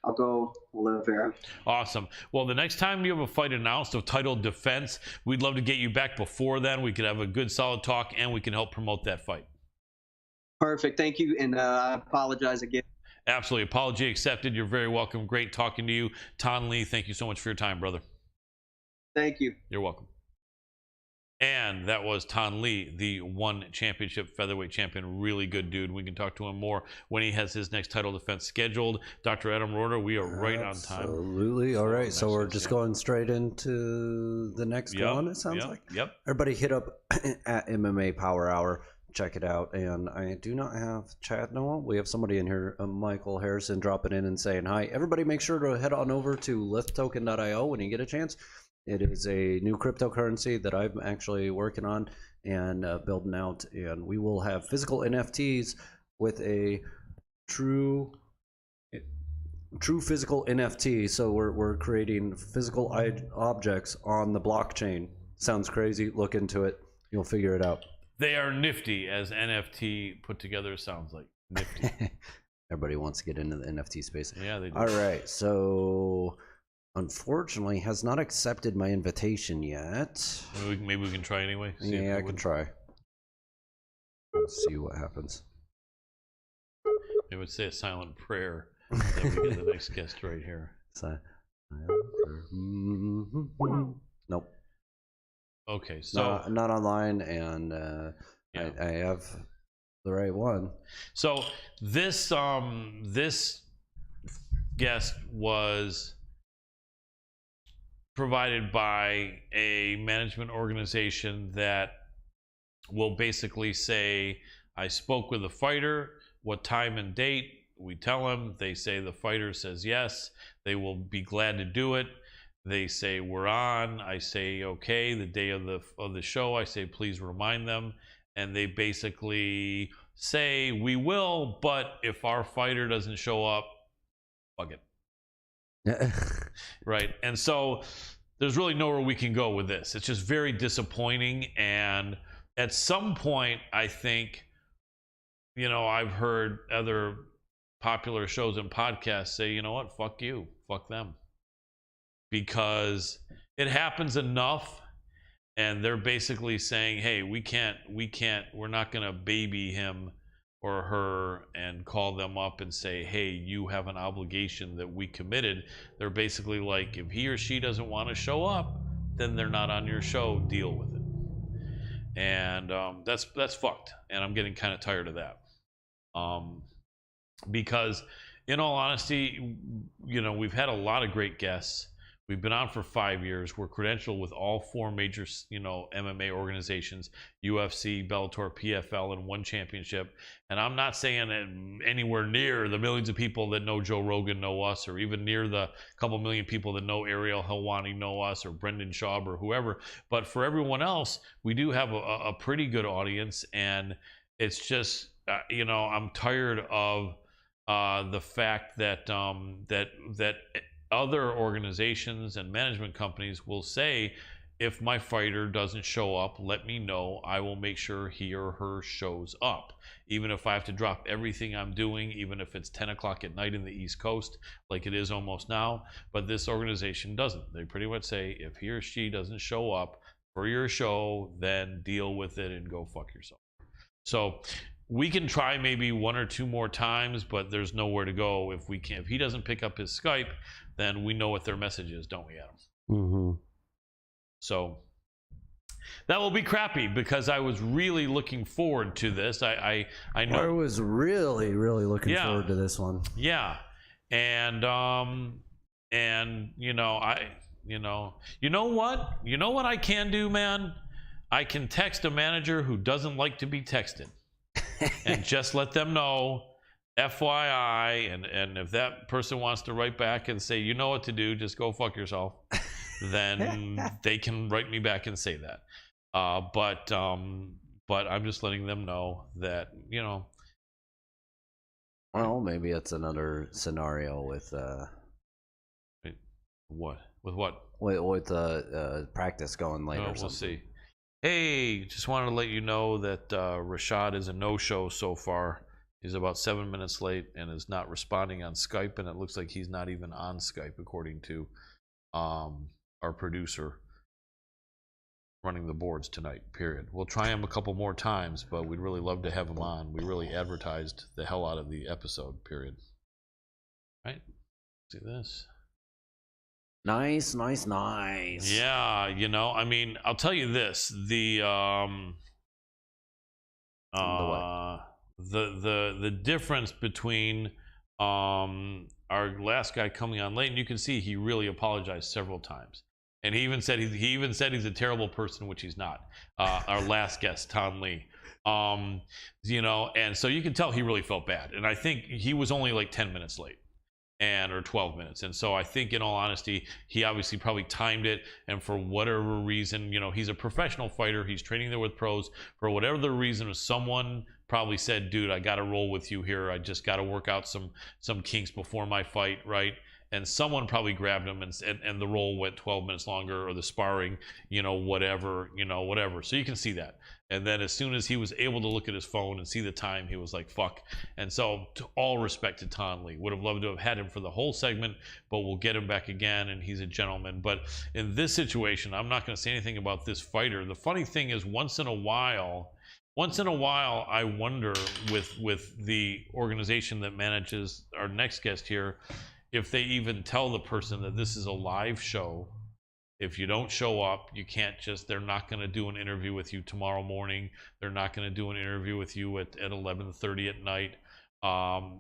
I'll go Oliveira. Awesome. Well, the next time you have a fight announced, a title defense, we'd love to get you back before then. We could have a good, solid talk, and we can help promote that fight. Perfect. Thank you, and I apologize again. Absolutely. Apology accepted. You're very welcome. Great talking to you. Ton Lee, thank you so much for your time, brother. Thank you. You're welcome. And that was Ton Lee, the one championship featherweight champion. Really good dude. We can talk to him more when he has his next title defense scheduled. Dr. Adam Roorda, we are right on time. Absolutely. All right. So we're just going straight into the next one, it sounds like. Yep. Everybody hit up at MMA Power Hour. Check it out. And I do not have chat Noah. We have somebody in here, Michael Harrison, dropping in and saying hi. Everybody make sure to head on over to lifttoken.io when you get a chance. It is a new cryptocurrency that I'm actually working on and building out, and we will have physical NFTs with a true physical NFT. So we're creating physical objects on the blockchain. Sounds crazy. Look into it. You'll figure it out. They are nifty, as NFT put together sounds like. Nifty. Everybody wants to get into the NFT space. Yeah, they do. All right, so unfortunately has not accepted my invitation yet. Maybe we can try anyway. Yeah, I can try. Let's see what happens. It would say a silent prayer. Then we get the next guest right here. Nope. Okay, so not online, and I have the right one. So this guest was provided by a management organization that will basically say, I spoke with the fighter, what time and date, we tell them, they say the fighter says yes, they will be glad to do it. They say we're on, I say okay, the day of the show, I say please remind them, and they basically say we will, but if our fighter doesn't show up, fuck it. Right. And so there's really nowhere we can go with this. It's just very disappointing. And at some point, I think, you know, I've heard other popular shows and podcasts say, you know what, fuck you, fuck them. Because it happens enough, and they're basically saying, hey, we're not going to baby him or her and call them up and say, hey, you have an obligation that we committed. They're basically like, if he or she doesn't want to show up, then they're not on your show, deal with it. And that's fucked, and I'm getting kind of tired of that. Because in all honesty, you know, we've had a lot of great guests. We've been on for 5 years. We're credentialed with all 4 major, you know, MMA organizations, UFC, Bellator, PFL, and 1 championship. And I'm not saying that anywhere near the millions of people that know Joe Rogan know us, or even near the couple million people that know Ariel Helwani know us, or Brendan Schaub, or whoever. But for everyone else, we do have a pretty good audience. And it's just, you know, I'm tired of the fact that that other organizations and management companies will say, if my fighter doesn't show up, let me know. I will make sure he or her shows up. Even if I have to drop everything I'm doing, even if it's 10 o'clock at night in the East Coast, like it is almost now. But this organization doesn't. They pretty much say, if he or she doesn't show up for your show, then deal with it and go fuck yourself. So we can try maybe 1 or 2 more times, but there's nowhere to go. If he doesn't pick up his Skype, then we know what their message is, don't we, Adam? Mm-hmm. So that will be crappy, because I was really looking forward to this. I know I was really looking forward to this one. Yeah, and you know what I can do, man? I can text a manager who doesn't like to be texted, and just let them know, FYI, and if that person wants to write back and say, you know what to do, just go fuck yourself, then they can write me back and say that. But I'm just letting them know that, you know. Well, maybe it's another scenario with What? With what? With practice going later. We'll see. Hey, just wanted to let you know that Rashad is a no-show so far. He's about 7 minutes late and is not responding on Skype, and it looks like he's not even on Skype, according to our producer running the boards tonight, period. We'll try him a couple more times, but we'd really love to have him on. We really advertised the hell out of the episode, period. Right? See this? Nice. Yeah, you know, I mean, I'll tell you this: the difference between our last guy coming on late, and you can see he really apologized several times, and he even said he's a terrible person, which he's not. Our last guest, Ton Lee. You know, and so you can tell he really felt bad, and I think he was only like 10 minutes late. Or 12 minutes. And so I think, in all honesty, he obviously probably timed it, and for whatever reason, you know, he's a professional fighter, he's training there with pros. For whatever the reason, someone probably said, dude, I gotta roll with you here, I just gotta work out some kinks before my fight, right? And someone probably grabbed him, and the roll went 12 minutes longer, or the sparring, whatever. So you can see that. And then as soon as he was able to look at his phone and see the time, he was like, fuck. And so, to all respect to Ton Lee, would have loved to have had him for the whole segment, but we'll get him back again, and he's a gentleman. But in this situation, I'm not going to say anything about this fighter. The funny thing is, once in a while, I wonder with the organization that manages our next guest here, if they even tell the person that this is a live show. If you don't show up, you can't they're not going to do an interview with you tomorrow morning. They're not going to do an interview with you at 11:30 at night.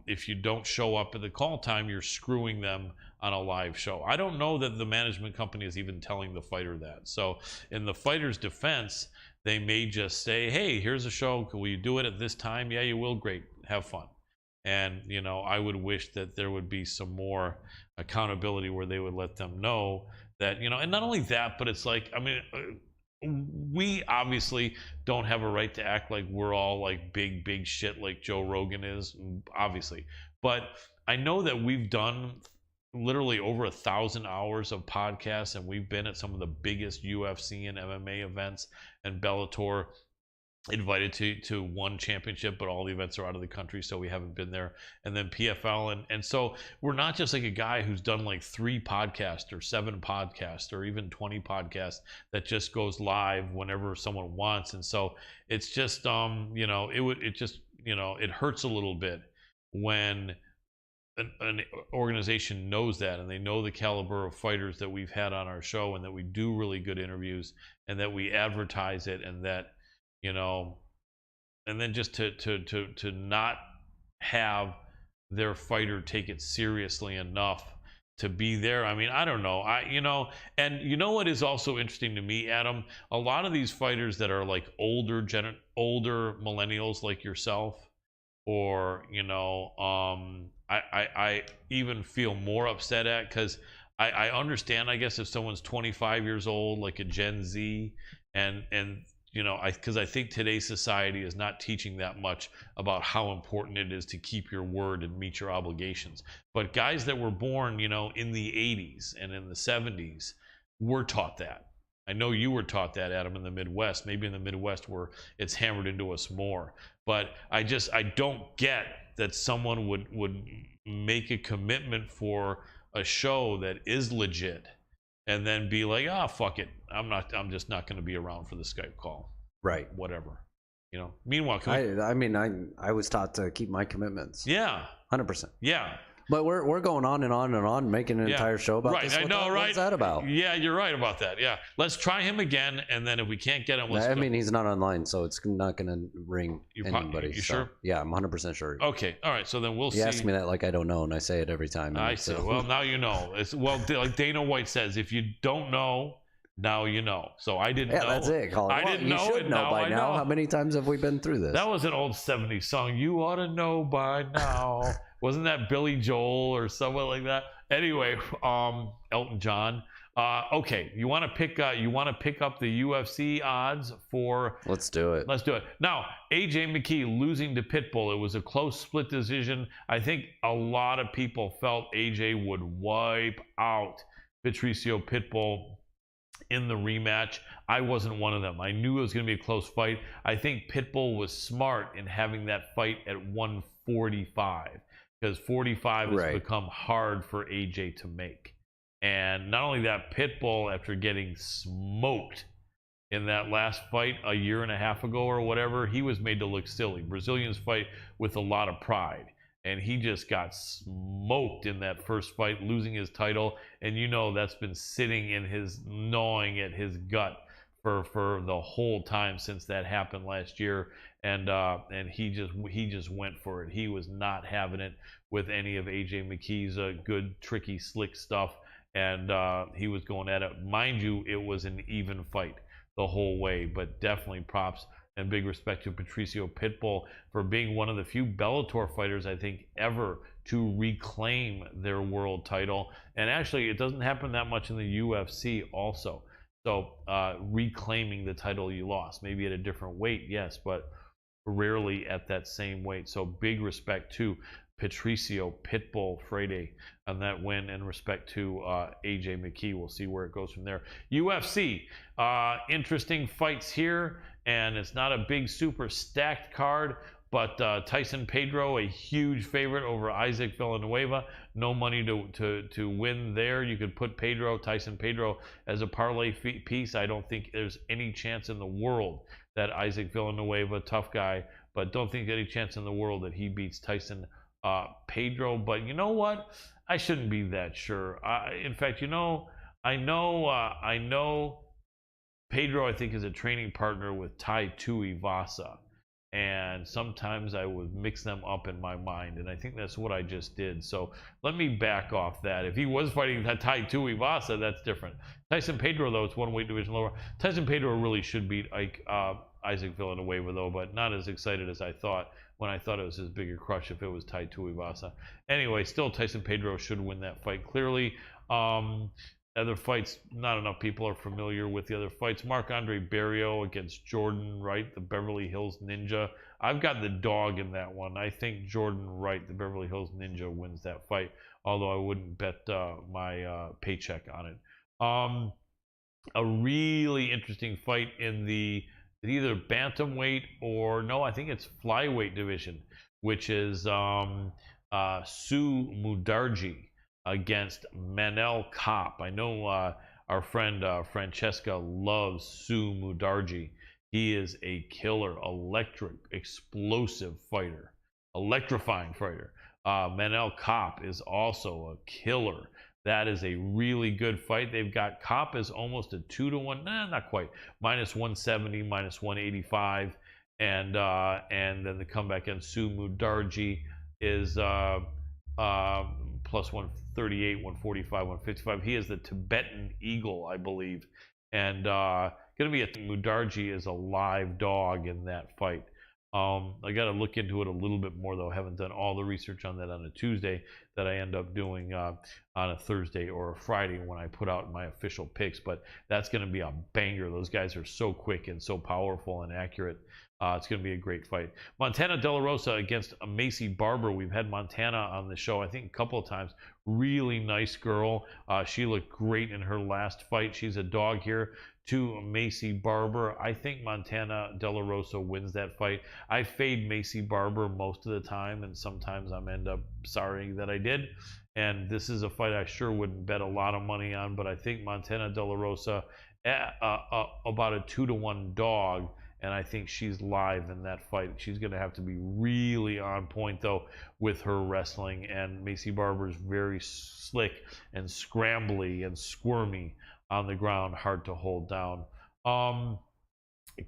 if you don't show up at the call time, you're screwing them on a live show. I don't know that the management company is even telling the fighter that. So in the fighter's defense, they may just say, hey, here's a show. Will you do it at this time? Yeah, you will. Great. Have fun. And, you know, I would wish that there would be some more accountability where they would let them know that, you know, and not only that, but it's like, I mean, we obviously don't have a right to act like we're all like big shit like Joe Rogan is, obviously. But I know that we've done literally over 1,000 hours of podcasts, and we've been at some of the biggest UFC and MMA events, and Bellator invited to one championship, but all the events are out of the country, so we haven't been there. And then PFL, and so we're not just like a guy who's done like 3 podcasts or 7 podcasts or even 20 podcasts that just goes live whenever someone wants. And so it's just you know, it just, you know, it hurts a little bit when an organization knows that, and they know the caliber of fighters that we've had on our show, and that we do really good interviews, and that we advertise it, and that, you know, and then just to not have their fighter take it seriously enough to be there. I mean, I don't know. You know, and you know what is also interesting to me, Adam? A lot of these fighters that are like older millennials like yourself, or, you know, I even feel more upset at, because I understand, I guess, if someone's 25 years old, like a Gen Z, and you know, because I think today's society is not teaching that much about how important it is to keep your word and meet your obligations. But guys that were born, you know, in the 80s and in the 70s were taught that. I know you were taught that, Adam, in the Midwest. Maybe in the Midwest where it's hammered into us more. But I don't get that someone would make a commitment for a show that is legit and then be like, ah, fuck it, I'm just not going to be around for the Skype call. Right. Whatever. You know. Meanwhile, I was taught to keep my commitments. Yeah. 100%. Yeah. But we're going on and on and on, making an entire show about this. I know, right? What's that about? Yeah, you're right about that. Yeah. Let's try him again, and then if we can't get him, let's I mean, he's not online, so it's not going to ring anybody. You sure? Yeah, I'm 100% sure. Okay. All right. So then we'll see. You ask me that like I don't know, and I say it every time. I say, well, now you know. Like Dana White says, if you don't know, now you know. So I didn't know. Yeah, that's it, Colin. I didn't know. You should know by now. How many times have we been through this? That was an old 70s song. You ought to know by now. Wasn't that Billy Joel or someone like that? Anyway, Elton John. Okay, you want to pick up the UFC odds for? Let's do it. Let's do it. Now, AJ McKee losing to Pitbull. It was a close split decision. I think a lot of people felt AJ would wipe out Patricio Pitbull in the rematch. I wasn't one of them. I knew it was going to be a close fight. I think Pitbull was smart in having that fight at 145, because 45 has become hard for AJ to make. And not only that, Pitbull, after getting smoked in that last fight a year and a half ago or whatever, he was made to look silly. Brazilians fight with a lot of pride, and he just got smoked in that first fight, losing his title. And you know that's been sitting in his, gnawing at his gut for the whole time since that happened last year. And he just went for it. He was not having it with any of AJ McKee's good, tricky, slick stuff. And he was going at it. Mind you, it was an even fight the whole way, but definitely props and big respect to Patricio Pitbull for being one of the few Bellator fighters, I think, ever to reclaim their world title. And actually, it doesn't happen that much in the UFC also. So reclaiming the title you lost, maybe at a different weight, yes, but rarely at that same weight. So big respect to Patricio Pitbull Freire on that win, and respect to AJ McKee. We'll see where it goes from there. UFC, interesting fights here, and it's not a big super stacked card, but Tyson Pedro, a huge favorite over Isaac Villanueva. No money to win there. You could put Tyson Pedro as a parlay piece. I don't think there's any chance in the world that Isaac Villanueva, tough guy, but don't think any chance in the world that he beats Tyson Pedro. But you know what? I shouldn't be that sure. In fact, you know, I know Pedro, I think, is a training partner with Tai Tuivasa. and sometimes I would mix them up in my mind, and I think that's what I just did. So let me back off that. If he was fighting Tai Tuivasa, that's different. Tyson Pedro, though, it's one weight division lower. Tyson Pedro really should beat Isaac Villanueva, though, but not as excited as I thought when I thought it was his bigger crush if it was Tai Tuivasa. Anyway, still Tyson Pedro should win that fight clearly. Other fights, not enough people are familiar with the other fights. Marc-Andre Barrio against Jordan Wright, the Beverly Hills Ninja. I've got the dog in that one. I think Jordan Wright, the Beverly Hills Ninja, wins that fight, although I wouldn't bet my paycheck on it. A really interesting fight in the either bantamweight or, no, I think it's flyweight division, which is Sue Mudarji against Manel Kopp. I know our friend Francesca loves Sue Mudarji. He is a killer, electric, explosive fighter, electrifying fighter. Manel Kopp is also a killer. That is a really good fight. They've got Kopp is almost a 2-1, not quite, -170, -185, and then the comeback in Sue Mudarji is plus 138, 145, 155. He is the Tibetan Eagle, I believe, and going to be Mudarji is a live dog in that fight. I got to look into it a little bit more, though. I haven't done all the research on that on a Tuesday that I end up doing on a Thursday or a Friday when I put out my official picks. But that's going to be a banger. Those guys are so quick and so powerful and accurate. It's going to be a great fight. Montana De La Rosa against Macy Barber. We've had Montana on the show, I think, a couple of times. Really nice girl. She looked great in her last fight. She's a dog here to Macy Barber. I think Montana De La Rosa wins that fight. I fade Macy Barber most of the time, and sometimes I end up sorry that I did. And this is a fight I sure wouldn't bet a lot of money on, but I think Montana De La Rosa about a 2-1 dog, and I think she's live in that fight. She's going to have to be really on point, though, with her wrestling, and Macy Barber's very slick and scrambly and squirmy on the ground, hard to hold down.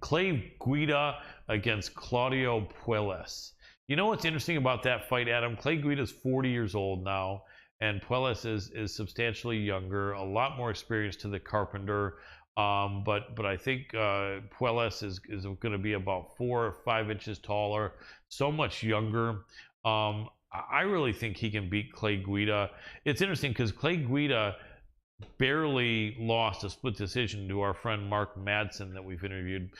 Clay Guida against Claudio Puelles. You know what's interesting about that fight, Adam? Clay Guida is 40 years old now, and Puelles is substantially younger, a lot more experience to the Carpenter. But I think Puelles is going to be about 4 or 5 inches taller, so much younger. I really think he can beat Clay Guida. It's interesting because Clay Guida barely lost a split decision to our friend Mark Madsen that we've interviewed,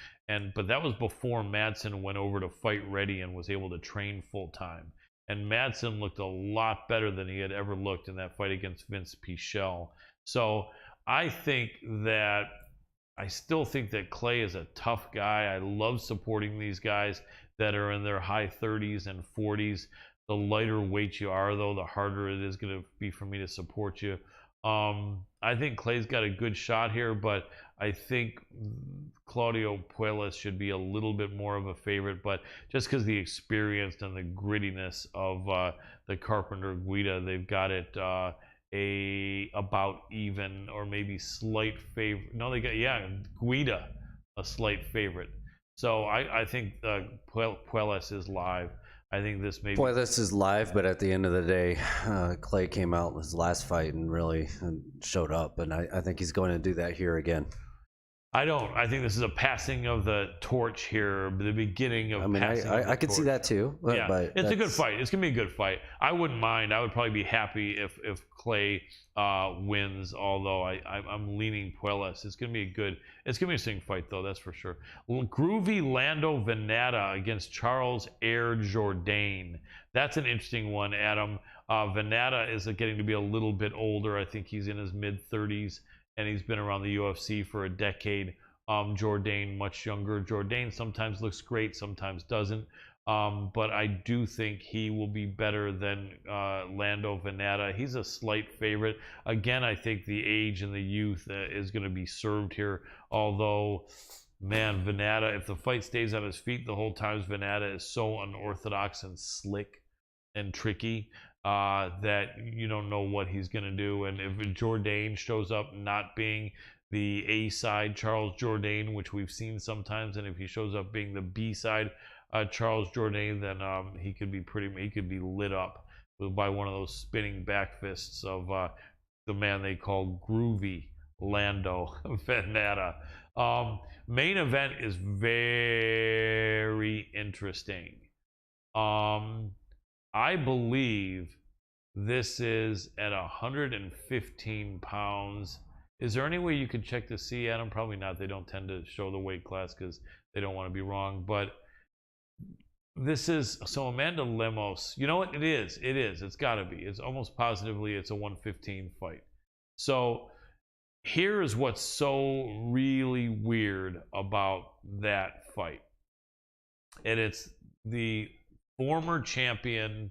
but that was before Madsen went over to Fight Ready and was able to train full time. And Madsen looked a lot better than he had ever looked in that fight against Vince Pichel. So I still think that Clay is a tough guy. I love supporting these guys that are in their high 30s and 40s. The lighter weight you are, though, the harder it is going to be for me to support you. I think Clay's got a good shot here, but I think Claudio Puelles should be a little bit more of a favorite. But just because the experience and the grittiness of the Carpenter Guida, they've got it about even or maybe slight favorite. No, they got Guida a slight favorite. So I think Puelles is live. I think this may be... Puelles is live, but at the end of the day, Clay came out in his last fight and really showed up, and I think he's going to do that here again. I don't. I think this is a passing of the torch here, the beginning of passing of the I could see that too. Yeah, but it's a good fight. It's going to be a good fight. I wouldn't mind. I would probably be happy if Clay wins, although I'm leaning Puelles. It's going to be it's going to be an interesting fight, though, that's for sure. Groovy Lando Venata against Charles Air Jourdain. That's an interesting one, Adam. Venata is getting to be a little bit older. I think he's in his mid-30s. And he's been around the UFC for a decade. Jourdain, much younger. Jourdain sometimes looks great, sometimes doesn't. But I do think he will be better than Lando Venata. He's a slight favorite. Again, I think the age and the youth is going to be served here. Although, man, Venata, if the fight stays on his feet the whole time, Venata is so unorthodox and slick and tricky. That you don't know what he's going to do. And if Jourdain shows up not being the A side Charles Jourdain, which we've seen sometimes, and if he shows up being the B side Charles Jourdain, then he could be lit up by one of those spinning back fists of the man they call Groovy Lando Veneta. Main event is very interesting. I believe this is at 115 pounds. Is there any way you could check to see, Adam? Probably not. They don't tend to show the weight class because they don't want to be wrong. But this is, so Amanda Lemos, you know what? It is. It's got to be. It's almost positively it's a 115 fight. So here is what's so really weird about that fight. And it's the former champion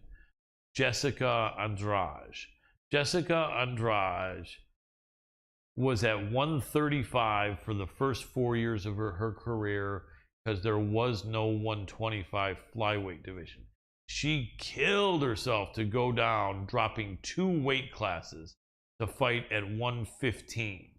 Jessica Andrade. Jessica Andrade was at 135 for the first 4 years of her career because there was no 125 flyweight division. She killed herself to go down, dropping 2 weight classes to fight at 115.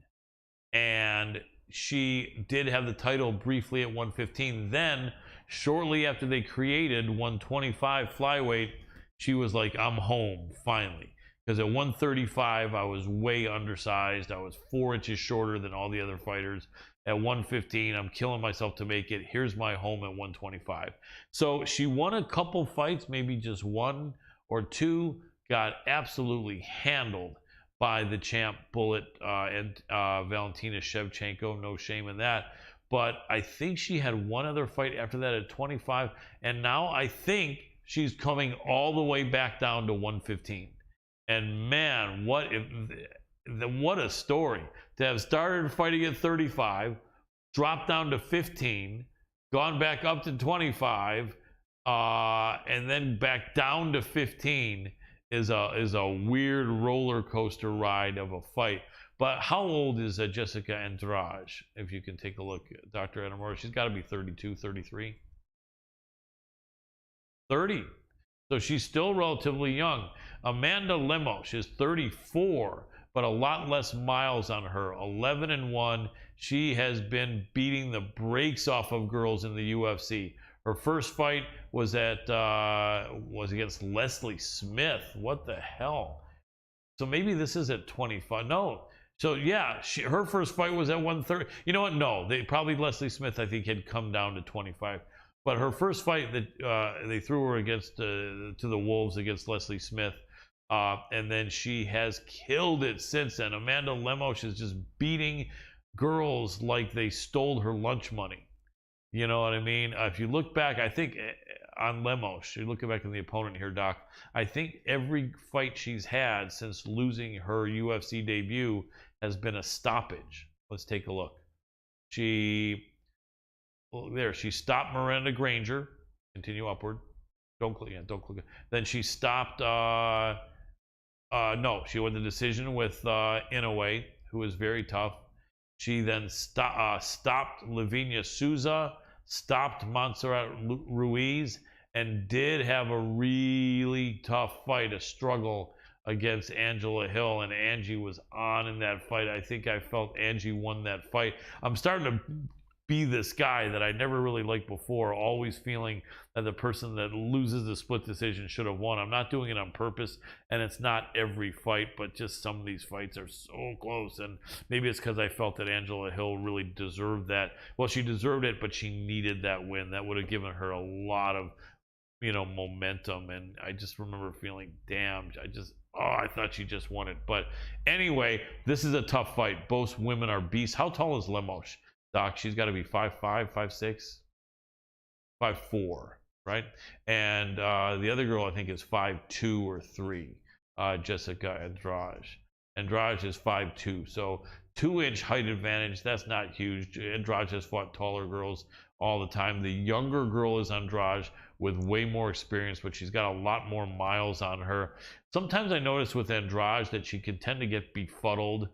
And she did have the title briefly at 115. Then, shortly after they created 125 flyweight, she was like, I'm home, finally. Because at 135, I was way undersized. I was 4 inches shorter than all the other fighters. At 115, I'm killing myself to make it. Here's my home at 125. So she won a couple fights, maybe just 1 or 2, got absolutely handled by the champ Bullet and Valentina Shevchenko. No shame in that. But I think she had one other fight after that at 25. And now I think she's coming all the way back down to 115. And man, what a story to have started fighting at 35, dropped down to 15, gone back up to 25, and then back down to 15 is a weird roller coaster ride of a fight. But how old is Jessica Andrade? If you can take a look, Dr. Anamura, she's got to be 32, 33. 30. So she's still relatively young. Amanda Lemos is 34, but a lot less miles on her. 11-1. She has been beating the brakes off of girls in the UFC. Her first fight was against Leslie Smith. What the hell? So maybe this is at 25. No. So yeah, her first fight was at 130. You know what? No, Leslie Smith, I think, had come down to 25. But her first fight that they threw her against to the wolves against Leslie Smith, and then she has killed it since then. Amanda Lemos is just beating girls like they stole her lunch money. You know what I mean? If you look back, I think on Lemos, you're looking back at the opponent here, Doc. I think every fight she's had since losing her UFC debut has been a stoppage. Let's take a look. She stopped Miranda Granger. Continue upward. Don't click. Then she stopped. No, she won the decision with Inoue, who was very tough. She then stopped Lavinia Souza, stopped Montserrat Ruiz, and did have a really tough fight, a struggle against Angela Hill, and Angie was on in that fight. I think I felt Angie won that fight. I'm starting to be this guy that I never really liked before, always feeling that the person that loses the split decision should have won. I'm not doing it on purpose, and it's not every fight, but just some of these fights are so close, and maybe it's because I felt that Angela Hill really deserved that. Well, she deserved it, but she needed that win. That would have given her a lot of, momentum, and I just remember feeling, damn, I thought she just won it. But anyway, this is a tough fight. Both women are beasts. How tall is Lemos? Doc, she's got to be 5'5", 5'6", 5'4", right? And the other girl, I think, is 5'2" or 3, Jessica Andrade. Andrade is 5'2", so 2-inch height advantage. That's not huge. Andrade has fought taller girls all the time. The younger girl is Andrade with way more experience, but she's got a lot more miles on her. Sometimes I notice with Andrade that she can tend to get befuddled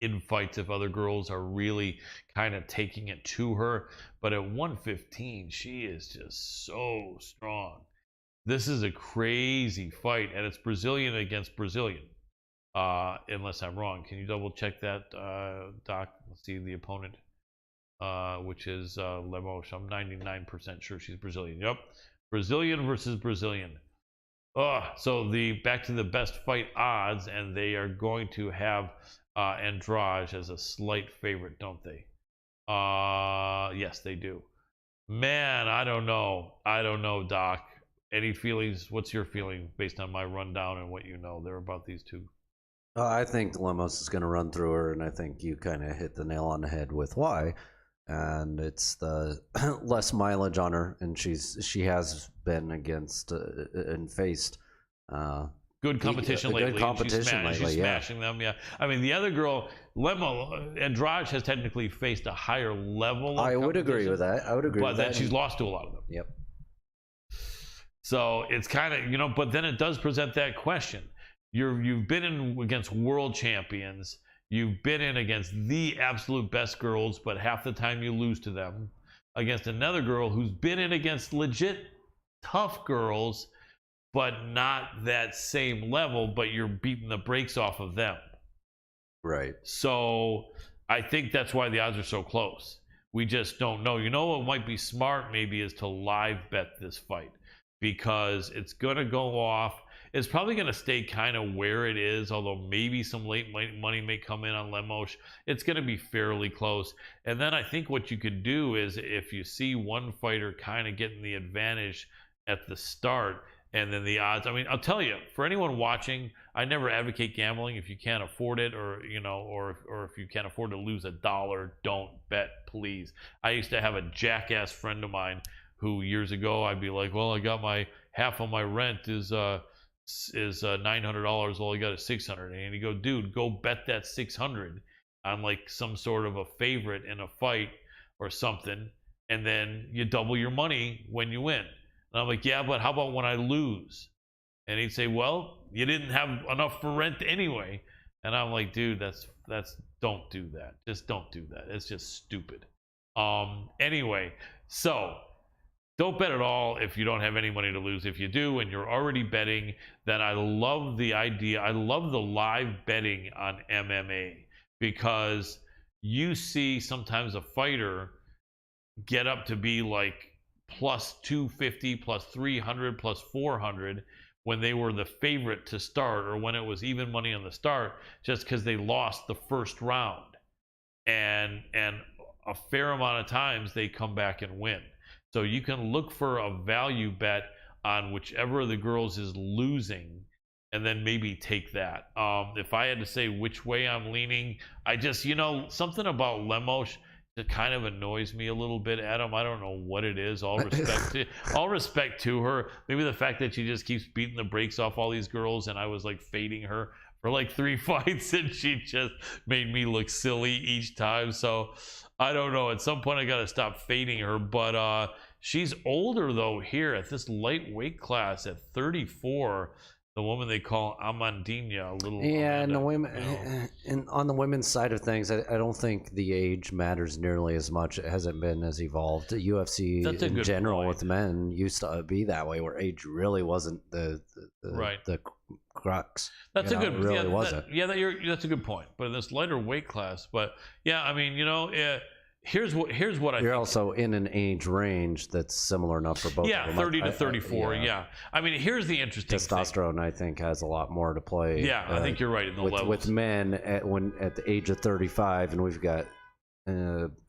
in fights if other girls are really kind of taking it to her. But at 115, she is just so strong. This is a crazy fight, and it's Brazilian against Brazilian, unless I'm wrong. Can you double check that, Doc? Let's see the opponent. which is Lemos. I'm 99% sure she's Brazilian. Yep, Brazilian versus Brazilian. So back to the best fight odds, and they are going to have Andrade as a slight favorite, don't they? Yes, they do. Man, I don't know, Doc. Any feelings? What's your feeling based on my rundown and what you know there about these two? I think Lemos is going to run through her, and I think you kind of hit the nail on the head with why. And it's the less mileage on her, and she has been against and faced good competition lately. Good competition lately. She's smashing them. Yeah, I mean the other girl, Andrade has technically faced a higher level. I would agree with that. But then she's lost to a lot of them. Yep. So it's kind of but then it does present that question. You've been in against world champions. You've been in against the absolute best girls, but half the time you lose to them. Against another girl who's been in against legit tough girls, but not that same level, but you're beating the brakes off of them. Right. So I think that's why the odds are so close. We just don't know. You know what might be smart maybe is to live bet this fight, because it's going to go off. It's probably going to stay kind of where it is, although maybe some late money may come in on Lemos. It's going to be fairly close. And then I think what you could do is, if you see one fighter kind of getting the advantage at the start, and then the odds, I mean, I'll tell you, for anyone watching, I never advocate gambling. If you can't afford it, or if you can't afford to lose $1, don't bet, please. I used to have a jackass friend of mine who years ago, I'd be like, well, I got my half of my rent is $900. All I got is $600. And he'd go, dude, go bet that $600 on like some sort of a favorite in a fight or something, and then you double your money when you win. And I'm like, yeah, but how about when I lose? And he'd say, well, you didn't have enough for rent anyway. And I'm like, dude, that's don't do that. Just don't do that. It's just stupid. Anyway, so don't bet at all if you don't have any money to lose. If you do and you're already betting, then I love the idea. I love the live betting on MMA, because you see sometimes a fighter get up to be like plus 250, plus 300, plus 400 when they were the favorite to start, or when it was even money on the start, just because they lost the first round. And a fair amount of times they come back and win. So you can look for a value bet on whichever of the girls is losing, and then maybe take that. If I had to say which way I'm leaning, I just, something about Lemos that kind of annoys me a little bit, Adam. I don't know what it is. All respect to her. Maybe the fact that she just keeps beating the brakes off all these girls, and I was like fading her for like 3 fights, and she just made me look silly each time. So I don't know. At some point I got to stop fading her, but she's older though here at this lightweight class at 34. The woman they call Amandinha, a little. Yeah, and the women, and on the women's side of things, I don't think the age matters nearly as much. It hasn't been as evolved. The UFC in general with men used to be that way, where age really wasn't the crux. That's a good. It really wasn't. That's a good point. But in this lighter weight class, but yeah, I mean, here's what I You're think. also in an age range that's similar enough for both of them. 30 to 34. Yeah. I mean, here's the interesting testosterone thing. I think has a lot more to play. Yeah, I think you're right in the levels. With men at the age of 35, and we've got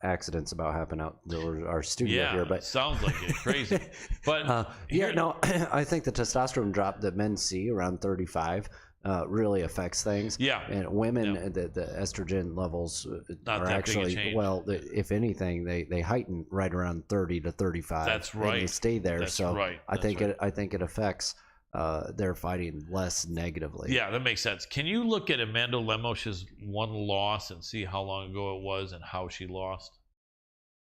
accidents about happening out our studio here, but sounds like it crazy. But I think the testosterone drop that men see around 35 really affects things. Yeah, and women, the estrogen levels are actually if anything, they heighten right around 30 to 35. That's right. And they stay there. That's so right. I think it affects their fighting less negatively. Yeah, that makes sense. Can you look at Amanda Lemos's one loss and see how long ago it was and how she lost?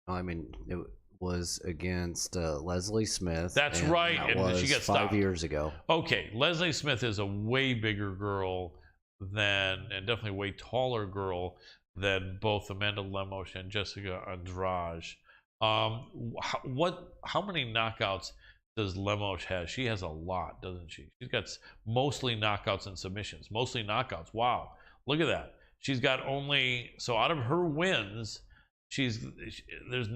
I mean, it was against Leslie Smith. That's right. And she got 5 years ago. Okay, Leslie Smith is a way bigger girl and definitely a way taller girl than both Amanda Lemos and Jessica Andrade. How many knockouts does Lemos have? She has a lot, doesn't she? She's got mostly knockouts and submissions. Mostly knockouts. Wow, look at that. She's got only, so out of her wins, There's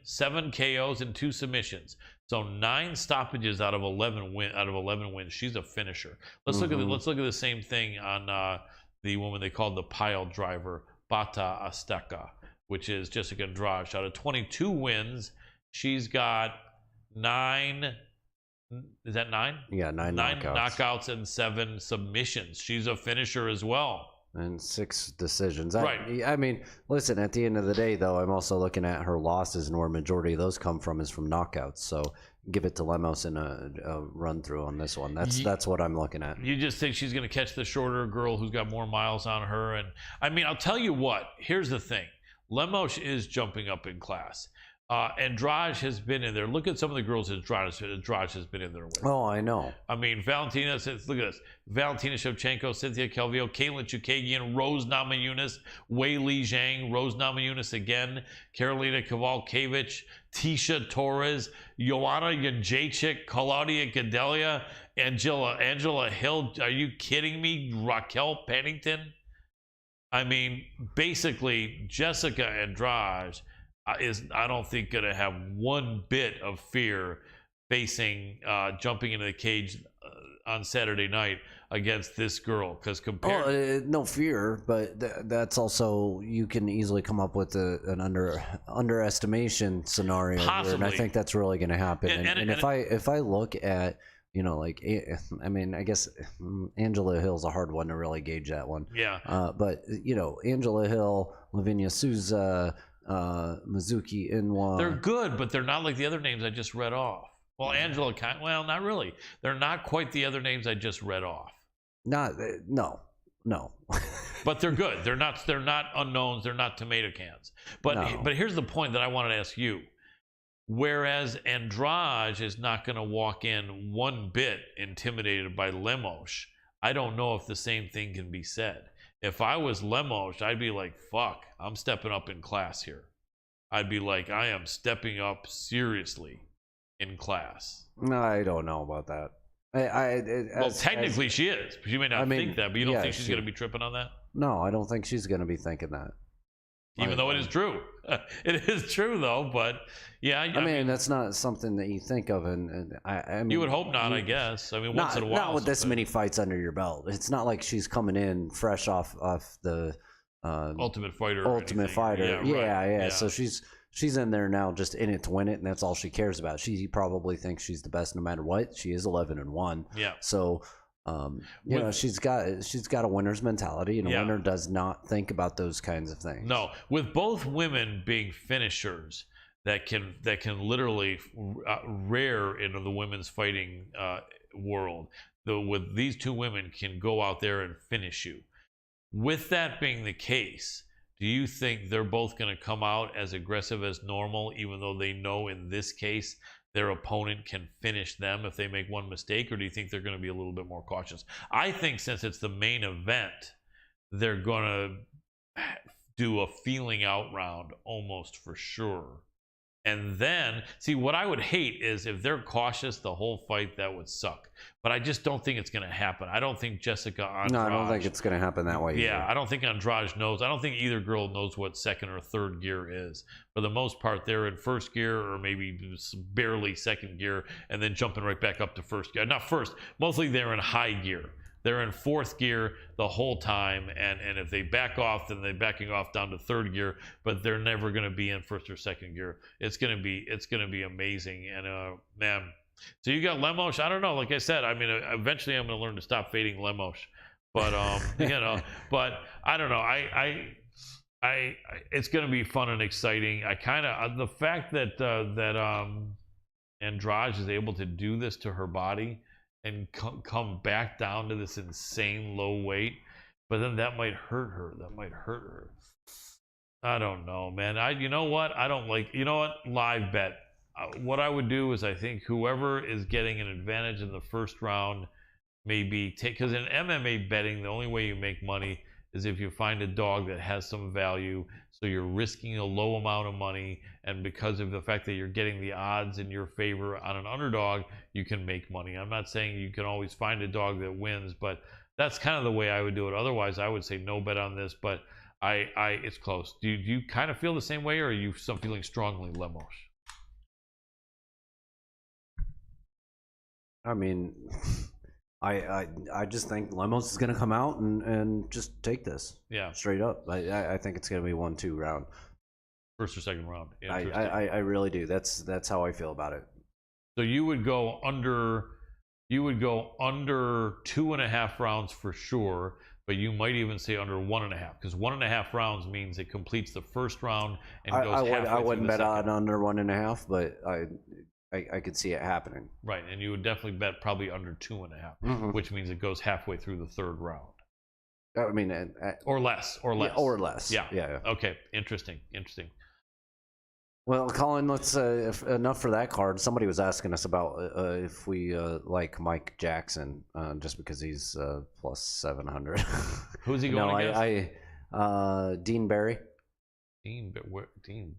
7 KOs and 2 submissions. So 9 stoppages out of 11 wins. She's a finisher. Let's look at the same thing on the woman they called the pile driver, Bata Azteca, which is Jessica Andrade. Out of 22 wins, she's got 9. Is that 9? Yeah, 9 knockouts and 7 submissions. She's a finisher as well. And 6 decisions. Right. I mean, listen, at the end of the day, though, I'm also looking at her losses, and where majority of those come from is from knockouts. So give it to Lemos in a run through on this one. That's what I'm looking at. You just think she's going to catch the shorter girl who's got more miles on her. And I mean, I'll tell you what. Here's the thing. Lemos is jumping up in class. Andrade has been in there. Look at some of the girls Andrade has been in there with. Oh, I know. I mean, Valentina, look at this. Valentina Shevchenko, Cynthia Calvillo, Caitlin Chukagian, Rose Namajunas, Wei Li Zhang, Rose Namajunas again, Karolina Kowalkiewicz, Tisha Torres, Joanna Jędrzejczyk, Claudia Gadelia, Angela Hill. Are you kidding me? Raquel Pennington? I mean, basically, Jessica Andrade is, I don't think, going to have one bit of fear facing jumping into the cage on Saturday night against this girl, because compared no fear, but that's also, you can easily come up with an underestimation scenario here, and I think that's really going to happen. And if I look at, you know, like, I mean, I guess Angela Hill's a hard one to really gauge that one. Yeah. But you know, Angela Hill, Lavinia Souza, Mizuki Inwa. They're good, but they're not like the other names I just read off. Well, Angela, well, not really. They're not quite the other names I just read off. No. But they're good. They're not unknowns. They're not tomato cans. But here's the point that I wanted to ask you. Whereas Andrade is not going to walk in one bit intimidated by Lemos, I don't know if the same thing can be said. If I was Lemos, I'd be like, fuck, I'm stepping up in class here. I'd be like, I am stepping up seriously in class. No, I don't know about that. Technically she is. You may not think that, but you don't think she's going to be tripping on that? No, I don't think she's going to be thinking that. Even though it is true. It is true, though, but yeah. I mean, that's not something that you think of, and I mean, you would hope not, I guess. I mean, once in a while. Not with this many fights under your belt. It's not like she's coming in fresh off the Ultimate Fighter. Yeah. So she's in there now just in it to win it, and that's all she cares about. She probably thinks she's the best no matter what. She is 11-1. Yeah. So you know, she's got a winner's mentality, and a winner does not think about those kinds of things. No, with both women being finishers that can literally rare in the women's fighting world. With these two women can go out there and finish you. With that being the case, do you think they're both going to come out as aggressive as normal, even though they know in this case their opponent can finish them if they make one mistake, or do you think they're going to be a little bit more cautious? I think since it's the main event, they're going to do a feeling out round almost for sure. And then, see, what I would hate is if they're cautious the whole fight, that would suck. But I just don't think it's going to happen. I don't think Jessica Andrade... No, I don't think it's going to happen that way. Yeah, either. I don't think Andrade knows. I don't think either girl knows what second or third gear is. For the most part, they're in first gear or maybe barely second gear and then jumping right back up to first gear. Not first. Mostly they're in high gear. They're in fourth gear the whole time, and if they back off, then they're backing off down to third gear, but they're never going to be in first or second gear. It's going to be amazing. And man, so you got Lemos. I don't know. Like I said, I mean, eventually I'm going to learn to stop fading Lemos, but you know, but I don't know. I it's going to be fun and exciting. I kind of the fact that Andrade is able to do this to her body and come back down to this insane low weight, but then that might hurt her. I don't know, man. You know what? I don't like, you know what? Live bet. What I would do is I think whoever is getting an advantage in the first round maybe because in MMA betting, the only way you make money is if you find a dog that has some value. So you're risking a low amount of money, and because of the fact that you're getting the odds in your favor on an underdog, you can make money. I'm not saying you can always find a dog that wins, but that's kind of the way I would do it. Otherwise, I would say no bet on this, but It's close. Do you kind of feel the same way, or are you some feeling strongly Lemos? I mean, I just think Lemos is going to come out and just take this. Yeah. Straight up. I think it's going to be 1-2 round. First or second round. I really do. That's how I feel about it. So you would go under 2.5 rounds for sure, but you might even say under 1.5, because 1.5 rounds means it completes the first round and goes halfway through the second. I wouldn't bet on under 1.5, but I could see it happening. Right, and you would definitely bet probably under 2.5, which means it goes halfway through the third round. I mean, or less. Yeah. Okay, interesting. Well, Colin, let's enough for that card. Somebody was asking us about if we like Mike Jackson, just because he's plus 700. Who's he going against? Dean Barry. Dean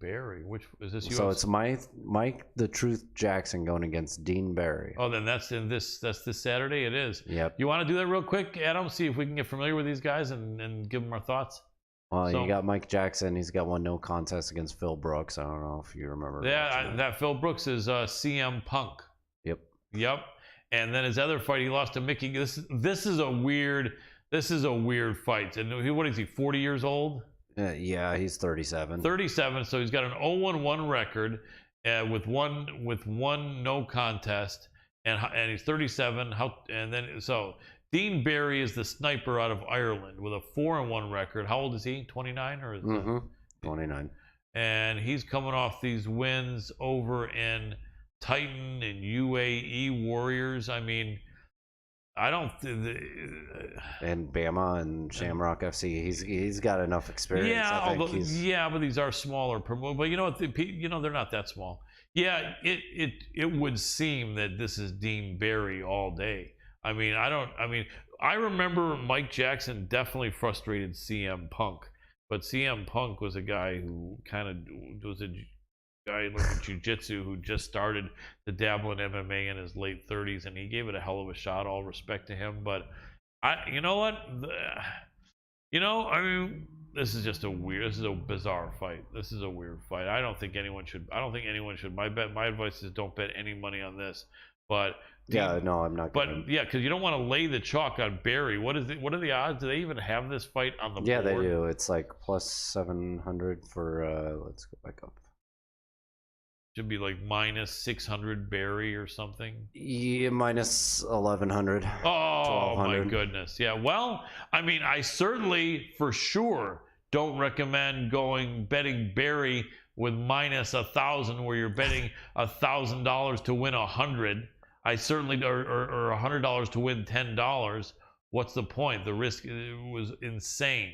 Barry. Which is this? So it's Mike the Truth Jackson going against Dean Barry. Oh, then that's this Saturday. It is. Yep. You want to do that real quick, Adam? See if we can get familiar with these guys and give them our thoughts. Well, you got Mike Jackson. He's got one no contest against Phil Brooks. I don't know if you remember. Yeah, that Phil Brooks is CM Punk. Yep. And then his other fight, he lost to Mickey. This is a weird fight. And what is he? 40 years old? Yeah, he's 37. 37. So he's got an 0-1 record with one no contest, and he's 37. Dean Barry is the sniper out of Ireland with a 4-1 record. How old is he? 29 or is 29? And he's coming off these wins over in Titan and UAE Warriors. I mean, I don't. And Bama and Shamrock FC. He's got enough experience. Yeah, but these are smaller. But you know what? They're not that small. Yeah, it would seem that this is Dean Barry all day. I remember Mike Jackson definitely frustrated CM Punk, but CM Punk was a guy who kind of was a guy in jiu-jitsu who just started to dabble in MMA in his late 30s, and he gave it a hell of a shot. All respect to him, but you know what? This is a bizarre fight. This is a weird fight. I don't think anyone should. My advice is don't bet any money on this, but. I'm not. But because you don't want to lay the chalk on Barry. What are the odds? Do they even have this fight on the board? Yeah, they do. It's like plus 700 for. Let's go back up. Should be like minus 600 Barry or something. Yeah, minus 1100. Oh my goodness. Yeah. Well, I certainly for sure don't recommend betting Barry with minus 1,000, where you're betting $1,000 to win 100. I certainly, or $100 to win $10. What's the point? The risk was insane.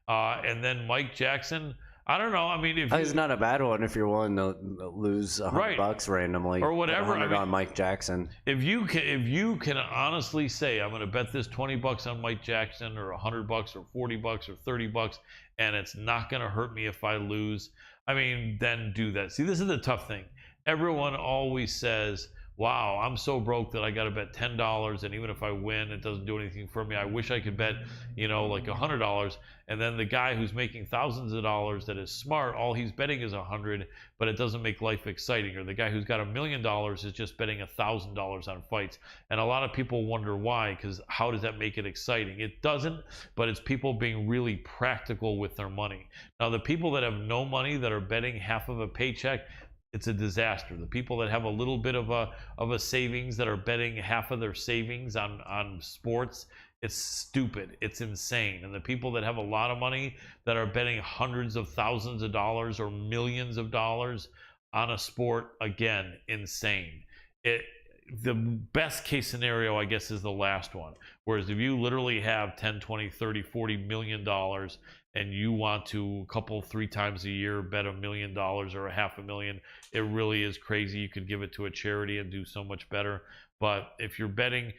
And then Mike Jackson, I don't know. It's not a bad one if you're willing to lose $100 randomly or whatever. On Mike Jackson. If you can honestly say, I'm going to bet this $20 on Mike Jackson, or $100 or $40 or $30, and it's not going to hurt me if I lose. Then do that. See, this is the tough thing. Everyone always says, wow, I'm so broke that I got to bet $10, and even if I win, it doesn't do anything for me. I wish I could bet, like $100. And then the guy who's making thousands of dollars that is smart, all he's betting is 100, but it doesn't make life exciting. Or the guy who's got $1 million is just betting $1,000 on fights. And a lot of people wonder why, because how does that make it exciting? It doesn't, but it's people being really practical with their money. Now, the people that have no money that are betting half of a paycheck, it's a disaster. The people that have a little bit of a savings that are betting half of their savings on sports, it's stupid. It's insane. And the people that have a lot of money that are betting hundreds of thousands of dollars or millions of dollars on a sport, again, insane. The best case scenario, I guess, is the last one. Whereas if you literally have 10, 20, 30, 40 million dollars and you want to a couple, 3 times a year bet $1 million or $500,000, it really is crazy. You could give it to a charity and do so much better. But if you're betting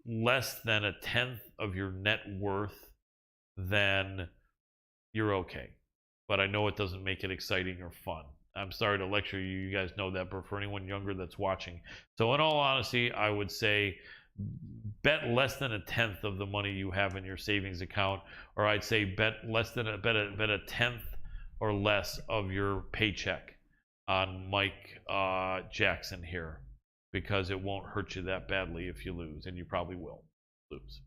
less than 1/10 of your net worth, then you're okay. But I know it doesn't make it exciting or fun. I'm sorry to lecture you. You guys know that, but for anyone younger that's watching. So in all honesty, I would say bet less than 1/10 of the money you have in your savings account, or I'd say bet a tenth or less of your paycheck on Mike Jackson here, because it won't hurt you that badly if you lose, and you probably will lose.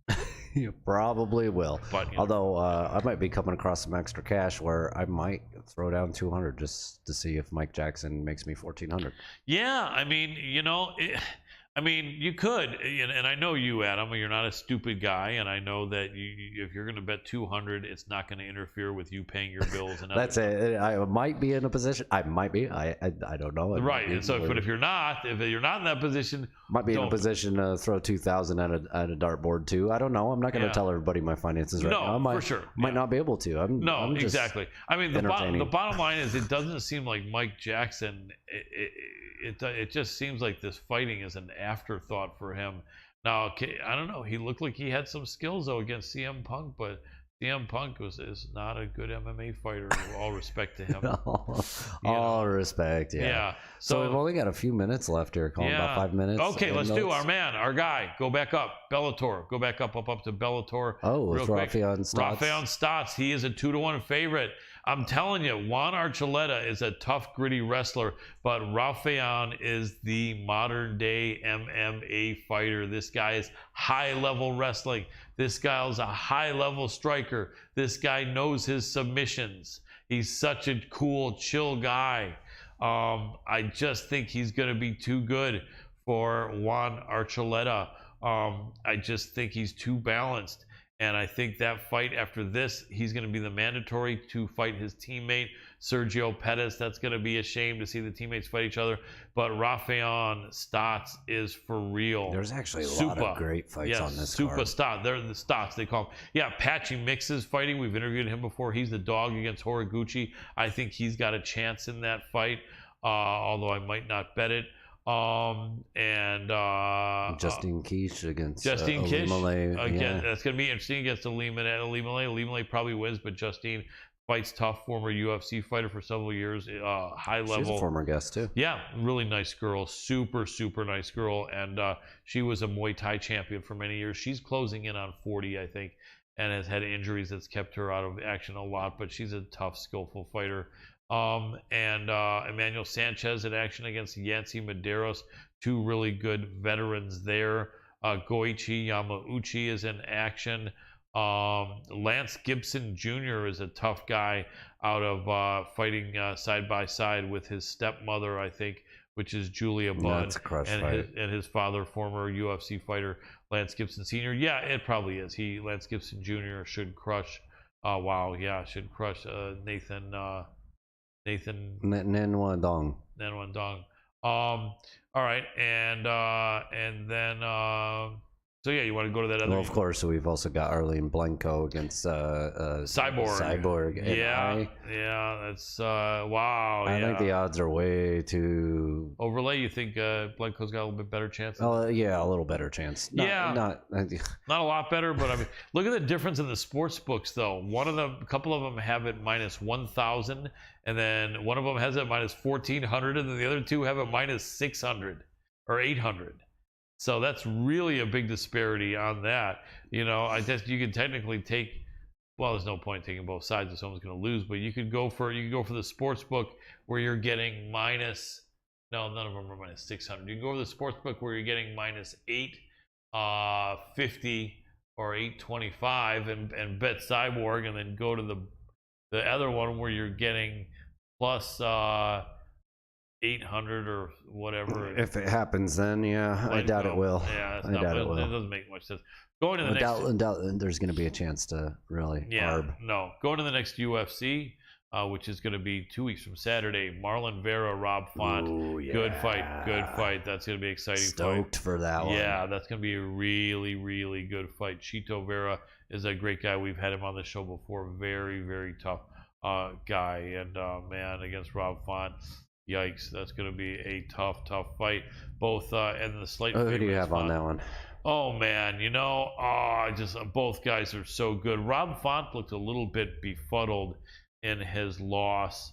You probably will. But although I might be coming across some extra cash where I might throw down 200 just to see if Mike Jackson makes me 1,400. Yeah, I mean, you could, and I know you, Adam, you're not a stupid guy, and I know that if you're going to bet 200, it's not going to interfere with you paying your bills. And that's it. I might be in a position. I might be. I don't know. Right. And so, but if you're not in that position, might be in a position to throw 2,000 at a dartboard too. I don't know. I'm not going to tell everybody my finances right now. For sure. Might not be able to. I'm just exactly. I mean, the bottom line is, it doesn't seem like Mike Jackson. It just seems like this fighting is an afterthought for him. Now, I don't know. He looked like he had some skills though against CM Punk, but CM Punk is not a good MMA fighter. All respect to him. All respect. Yeah. So we've only got a few minutes left here, Colin. About 5 minutes. Okay, let's do our guy. Go back up, Bellator. Go back up to Bellator. Oh, it's Rafael Stotts. Rafael Stotts. He is a 2-1 favorite. I'm telling you, Juan Archuleta is a tough, gritty wrestler, but Rafael is the modern day MMA fighter. This guy is high-level wrestling. This guy is a high-level striker. This guy knows his submissions. He's such a cool, chill guy. I just think he's going to be too good for Juan Archuleta. I just think he's too balanced. And I think that fight after this, he's going to be the mandatory to fight his teammate, Sergio Pettis. That's going to be a shame to see the teammates fight each other. But Rafael Stotts is for real. There's actually a lot of great fights on this card. Stotts. They're the Stotts, they call him. Yeah, Patchy Mix is fighting. We've interviewed him before. He's the dog against Horiguchi. I think he's got a chance in that fight, although I might not bet it. Justine Kish against Justine Kish again. That's gonna be interesting against Alimale probably wins, but Justine fights tough, former UFC fighter for several years, high level. She's a former guest too. Yeah, really nice girl, super nice girl, and she was a Muay Thai champion for many years. She's closing in on 40, I think, and has had injuries that's kept her out of action a lot, but she's a tough, skillful fighter. Emmanuel Sanchez in action against Yancy Medeiros, two really good veterans there. Goichi Yamauchi is in action. Lance Gibson Jr. is a tough guy out of fighting side by side with his stepmother, I think, which is Julia Budd. That's a crush fight. And his father, former UFC fighter Lance Gibson Sr. Yeah, it probably is. Lance Gibson Jr. should crush. Should crush Nathan Nguyen Dong. All right, and then so yeah, you want to go to that other? Well, of course. So we've also got Arlene Blanco against Cyborg. That's wow. I think the odds are way too. Overlay. You think Blanco's got a little bit better chance? Yeah, a little better chance. Not a lot better, but I mean, look at the difference in the sports books, though. A couple of them have it minus 1,000, and then one of them has it minus 1,400, and then the other two have it minus 600 or 800. So that's really a big disparity on that. I guess you could technically take. Well, there's no point taking both sides if someone's going to lose, but you could go for the sports book where you're getting minus. No, none of them are minus 600. You can go to the sports book where you're getting minus 850 or 825 and bet Cyborg, and then go to the other one where you're getting plus 800 or whatever. If it happens, then I doubt it will. Yeah, I doubt it will. It doesn't make much sense. Going to the next, there's going to be a chance to really. Going to the next UFC, which is going to be 2 weeks from Saturday. Marlon Vera, Rob Font. Ooh, yeah. Good fight. That's going to be exciting. Stoked for that one. Yeah, that's going to be a really, really good fight. Chito Vera is a great guy. We've had him on the show before. Very, very tough guy. And man, against Rob Font. Yikes, that's going to be a tough fight. Both and the slight. Who do you have on that one? Oh man, both guys are so good. Rob Font looked a little bit befuddled in his loss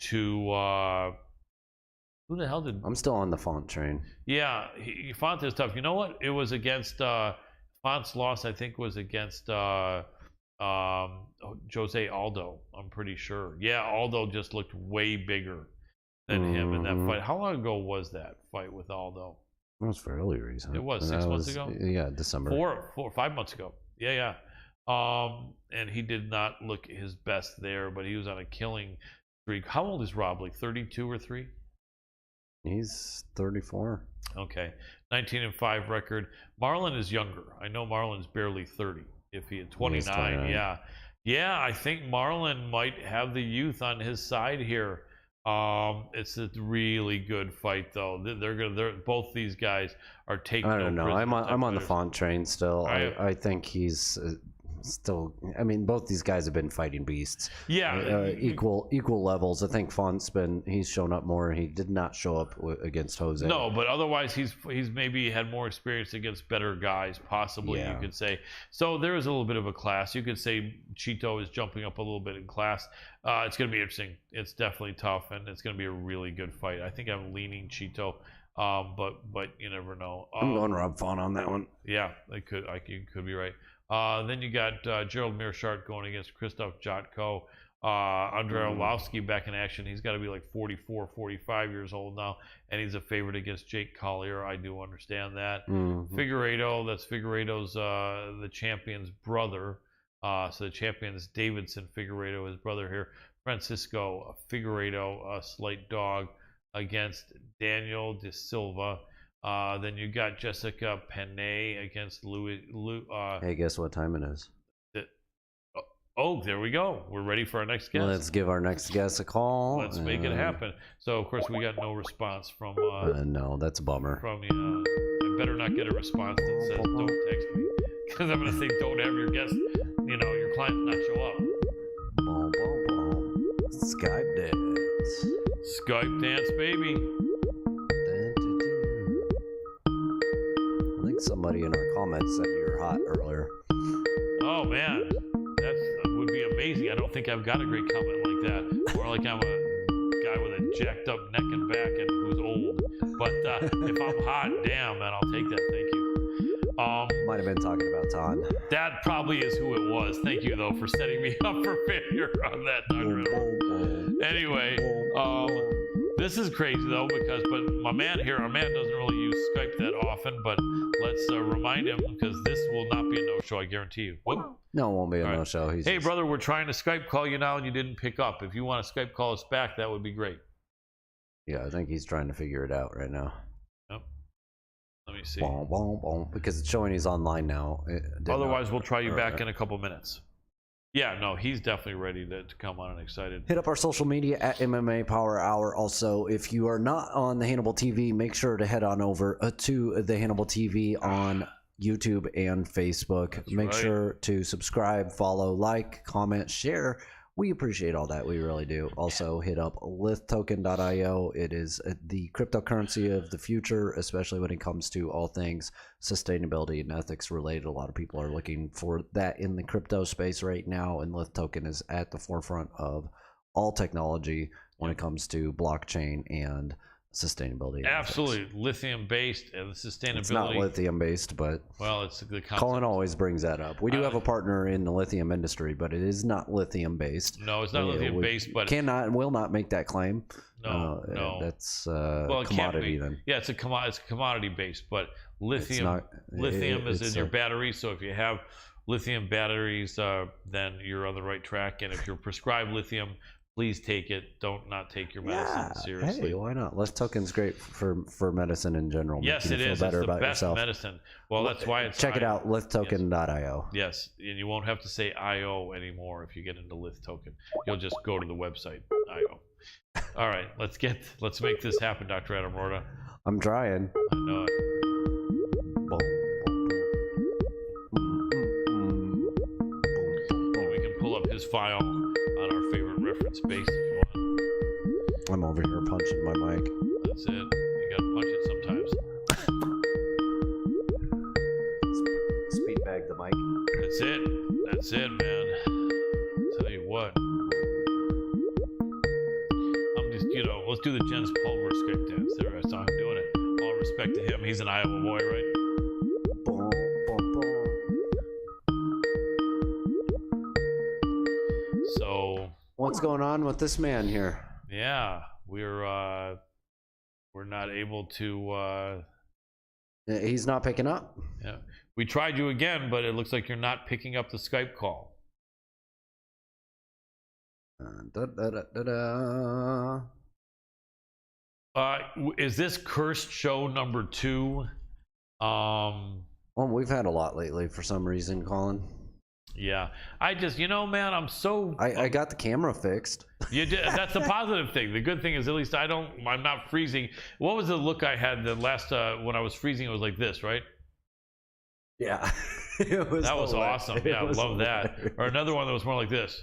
to Who the hell did? I'm still on the Font train. Yeah, Font is tough. You know what? It was against Font's loss. I think was against Jose Aldo. I'm pretty sure. Yeah, Aldo just looked way bigger than him in that fight. How long ago was that fight with Aldo? It was fairly recent. It was 6 months ago. Yeah, December. 5 months ago. Yeah. And he did not look his best there, but he was on a killing streak. How old is Rob? Like 32 or 3? He's 34. Okay, 19-5 record. Marlon is younger. I know Marlon's barely 30. If he had 29, yeah. I think Marlon might have the youth on his side here. It's a really good fight, though. They're both these guys are taking. I don't know. I'm on the Font train still. I think he's still. I mean, both these guys have been fighting beasts. Yeah, equal levels. I think he's shown up more. He did not show up against Jose. No, but otherwise he's maybe had more experience against better guys, possibly. You could say. So there is a little bit of a class. You could say Chito is jumping up a little bit in class. It's going to be interesting. It's definitely tough, and it's going to be a really good fight. I think I'm leaning Chito, but you never know. I'm going Rob Font on that one. Yeah, you could be right. Then you got Gerald Mearshart going against Krzysztof Jotko. Andrei Arlovsky back in action. He's got to be like 44, 45 years old now, and he's a favorite against Jake Collier. I do understand that. Figueiredo, that's Figueiredo's the champion's brother. So the champion's Davidson Figueiredo, his brother here. Francisco Figueiredo, a slight dog against Daniel De Silva. Then you got Jessica Penne against Louis. Hey, guess what time it is? Oh, there we go. We're ready for our next guest. Let's give our next guest a call. Let's make it happen. So, of course, we got no response from. No, that's a bummer. From I better not get a response that says "Don't text me," because I'm going to say "Don't have your guest, your client not show up." Boom, boom, boom. Skype dance. Skype dance, baby. I think somebody in our comments said you were hot earlier. Oh man, that would be amazing. I don't think I've got a great comment like that. More like I'm a guy with a jacked up neck and back and who's old. But if I'm hot, damn man, I'll take that. Thank you. Might have been talking about Ton. That probably is who it was. Thank you though for setting me up for failure on that, Dr. Anyway, this is crazy though but our man doesn't really use Skype that often, but let's remind him because this will not be a no-show, I guarantee you. What? No, it won't be a no-show. Hey brother, we're trying to Skype call you now and you didn't pick up. If you want to Skype call us back, that would be great. Yeah, I think he's trying to figure it out right now. Yep. Let me see. Because it's showing he's online now. Otherwise, we'll try you back in a couple minutes. Yeah, no, he's definitely ready to come on and excited. Hit up our social media at MMA Power Hour. Also, if you are not on the Hannibal TV, make sure to head on over to the Hannibal TV on YouTube and Facebook. Make sure to subscribe, follow, like, comment, share. We appreciate all that. We really do. Also, hit up lithtoken.io. It is the cryptocurrency of the future, especially when it comes to all things sustainability and ethics related. A lot of people are looking for that in the crypto space right now, and Lith Token is at the forefront of all technology when it comes to blockchain and sustainability. Absolutely. Lithium based and sustainability. It's not lithium based, but it's the concept. Colin always brings that up. We do have a partner in the lithium industry, but it is not lithium based. No, it's not lithium based, but cannot and will not make that claim. No. That's commodity then. Yeah, it's commodity based, but lithium is in your batteries. So if you have lithium batteries, then you're on the right track. And if you're prescribed lithium, please take it. Don't not take your medicine seriously. Hey, why not? Lith Token's great for medicine in general. Yes, it is. It's the best medicine. Well, that's why it's. Check it out, lithtoken.io. Yes, and you won't have to say IO anymore if you get into Lith Token. You'll just go to the website IO. All right, let's make this happen, Dr. Adam Roorda. I'm trying. I know it. And we can pull up his file on our favorite reference base if you want. I'm over here punching my mic. That's it. You gotta punch it sometimes. Speed bag the mic. That's it, man. Tell you what. I'm just, let's do the Jens Pulver Skype dance. respect to him. He's an Iowa boy, right? Boom, boom, boom. So What's going on with this man here? yeah, we're not able to. He's not picking up. Yeah, we tried you again, but it looks like you're not picking up the Skype call. Da, da, da, da, da. Is this cursed show number 2? Well, we've had a lot lately for some reason, Colin. Yeah, I just, man, I'm so. I got the camera fixed. You did. That's the positive thing. The good thing is, at least I'm not freezing. What was the look I had the last when I was freezing? It was like this, right? Yeah, that was awesome. Yeah, I love that. Or another one that was more like this.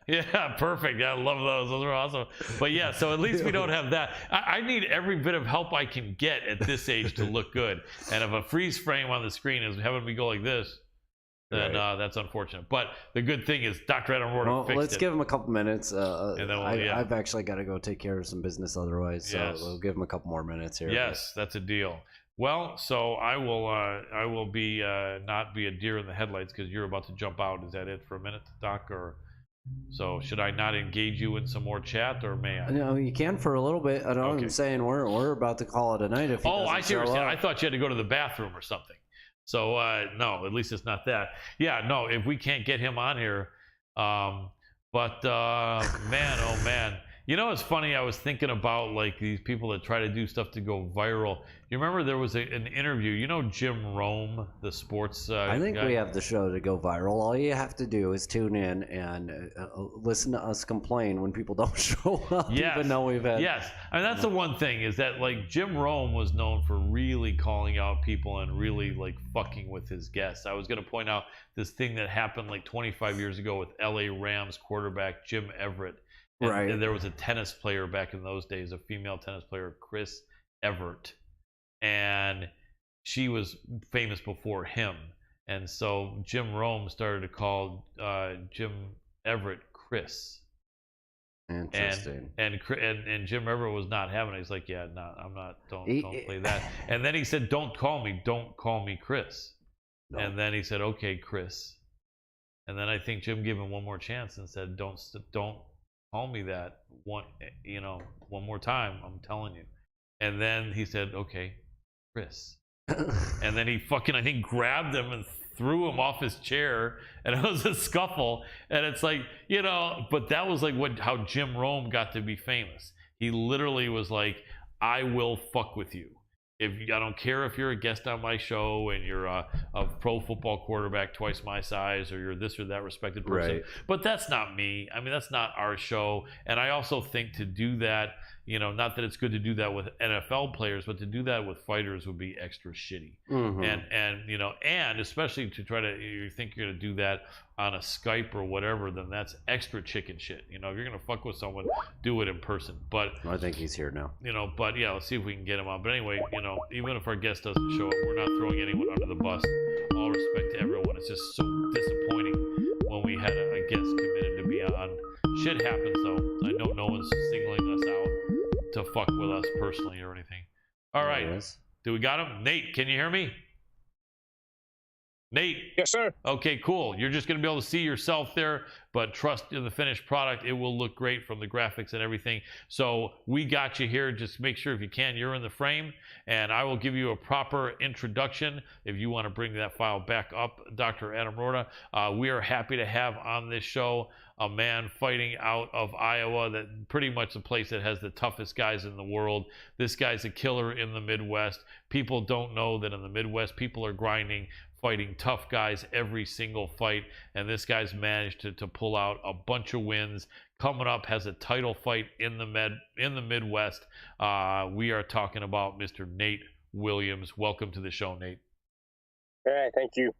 Yeah, perfect. Yeah, I love those. Those are awesome. But yeah, so at least we don't have that. I need every bit of help I can get at this age to look good. And if a freeze frame on the screen is having me go like this, then that's unfortunate. But the good thing is Dr. Adam Roorda fixed it. Let's give him a couple minutes. And then I've actually got to go take care of some business otherwise, so Yes. we'll give him a couple more minutes here. Yes, that's a deal. Well, so I will be not be a deer in the headlights because you're about to jump out. Is that it for a minute, Doc? Or so should I not engage you in some more chat, or may I? No, you can for a little bit. I know. Okay. I'm saying we're about to call it a night. If he Oh, I see what you're doesn't show saying. I up. thought you had to go to the bathroom or something. So no, at least it's not that. Yeah, no, if we can't get him on here, but man, oh man. It's funny. I was thinking about like these people that try to do stuff to go viral. You remember there was an interview. Jim Rome, the sports I think guy? we have the show to go viral. All you have to do is tune in and listen to us complain when people don't show up, Yes. even though we've had. Yes, I mean that's the one thing is that like Jim Rome was known for really calling out people and really like fucking with his guests. I was going to point out this thing that happened like 25 years ago with LA Rams quarterback Jim Everett. Right. And there was a tennis player back in those days, a female tennis player, Chris Evert, and she was famous before him. And so Jim Rome started to call Jim Everett Chris. Interesting. And Jim Everett was not having it. He's like, yeah, no, I'm not. Don't play that. And then he said, don't call me Chris. No. And then he said, okay, Chris. And then I think Jim gave him one more chance and said, don't call me that one more time. I'm telling you. And then he said, okay, Chris. And then he fucking, I think, grabbed him and threw him off his chair, and it was a scuffle. And it's like, but that was like how Jim Rome got to be famous. He literally was like, I will fuck with you. I don't care if you're a guest on my show and you're a pro football quarterback twice my size, or you're this or that respected person. Right. But that's not me. I mean, that's not our show. And I also think to do that, not that it's good to do that with NFL players, but to do that with fighters would be extra shitty. Mhm. And especially to try to, you think you're going to do that on a Skype or whatever, then that's extra chicken shit. If you're going to fuck with someone, do it in person. But I think he's here now. but yeah, let's see if we can get him on. But anyway, even if our guest doesn't show up, we're not throwing anyone under the bus. All respect to everyone. It's just so disappointing when we had a guest committed to be on. Shit happens though. I know no one's singling us out to fuck with us personally or anything. All right. Yes. Do we got him? Nate, can you hear me? Nate? Yes, sir. Okay, cool. You're just going to be able to see yourself there, but trust in the finished product. It will look great from the graphics and everything. So we got you here. Just make sure if you can, you're in the frame, and I will give you a proper introduction if you want to bring that file back up, Dr. Adam Roorda. We are happy to have on this show a man fighting out of Iowa, that pretty much the place that has the toughest guys in the world. This guy's a killer in the Midwest. People don't know that in the Midwest, people are grinding, fighting tough guys every single fight, and this guy's managed to pull out a bunch of wins. Coming up, has a title fight in the Midwest. We are talking about Mr. Nate Williams. Welcome to the show, Nate. All right, thank you.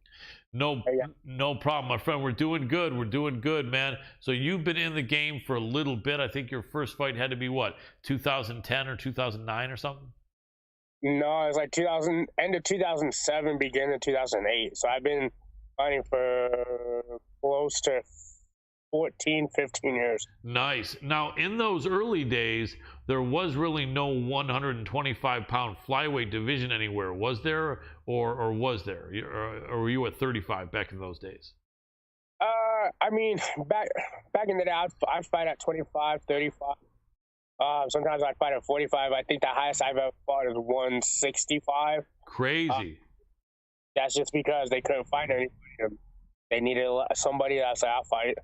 No problem, my friend. We're doing good, man. So you've been in the game for a little bit. I think your first fight had to be what, 2010 or 2009 or something? No, it was like end of 2007, beginning of 2008. So I've been fighting for close to 14, 15 years. Nice. Now, in those early days, there was really no 125-pound flyweight division anywhere, was there, or was there, or were you at 35 back in those days? I mean, back in the day, I'd fight at 25, 35. Sometimes I'd fight at 45. I think the highest I've ever fought is 165. Crazy. That's just because they couldn't find anybody. They needed somebody that's like, I'll fight.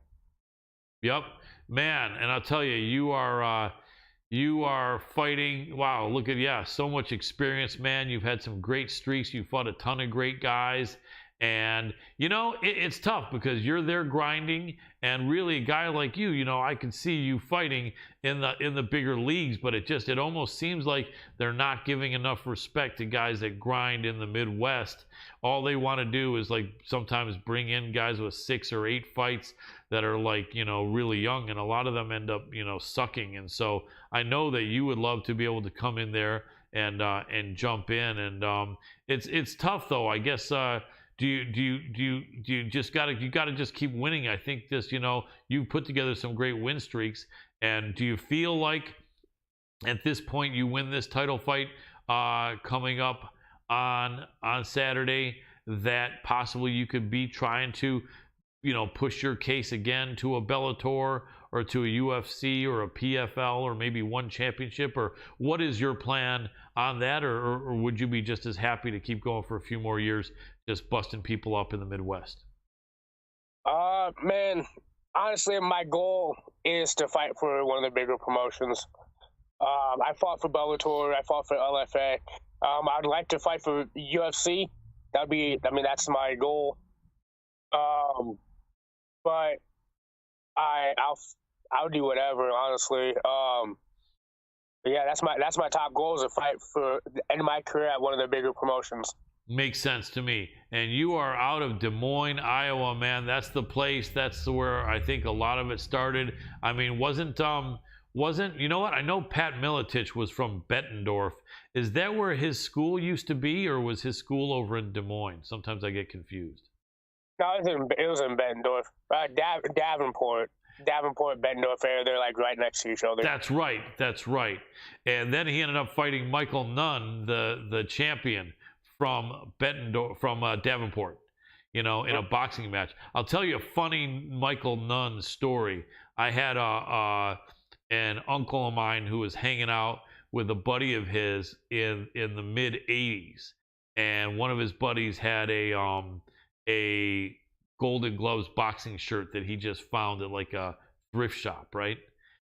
Yep, man. And I'll tell you, you are fighting. Wow, look at so much experience, man. You've had some great streaks. You fought a ton of great guys. And it's tough because you're there grinding, and really a guy like you, I can see you fighting in the bigger leagues, but it almost seems like they're not giving enough respect to guys that grind in the Midwest. All they want to do is like sometimes bring in guys with 6 or 8 fights that are like really young, and a lot of them end up sucking. And so I know that you would love to be able to come in there and jump in, and it's tough though, I guess. Do you just gotta just keep winning? I think this, you've put together some great win streaks, and do you feel like at this point you win this title fight coming up on Saturday, that possibly you could be trying to push your case again to a Bellator or to a UFC or a PFL or maybe one championship? Or what is your plan on that? Or would you be just as happy to keep going for a few more years, just busting people up in the Midwest? Man, honestly, my goal is to fight for one of the bigger promotions. I fought for Bellator. I fought for LFA. I'd like to fight for UFC. That's my goal. But I'll do whatever, honestly. Yeah, that's my top goal, is to fight for end my career at one of the bigger promotions. Makes sense to me. And you are out of Des Moines, Iowa, man. That's the place. That's where I think a lot of it started. I mean, wasn't you know what? I know Pat Miletich was from Bettendorf. Is that where his school used to be, or was his school over in Des Moines? Sometimes I get confused. No, it was in Bettendorf. Davenport, Bettendorf area. They're like right next to each other. That's right. And then he ended up fighting Michael Nunn, the champion from Davenport, in a boxing match. I'll tell you a funny Michael Nunn story. I had an uncle of mine who was hanging out with a buddy of his in the mid 80s, and one of his buddies had a Golden Gloves boxing shirt that he just found at like a thrift shop, right?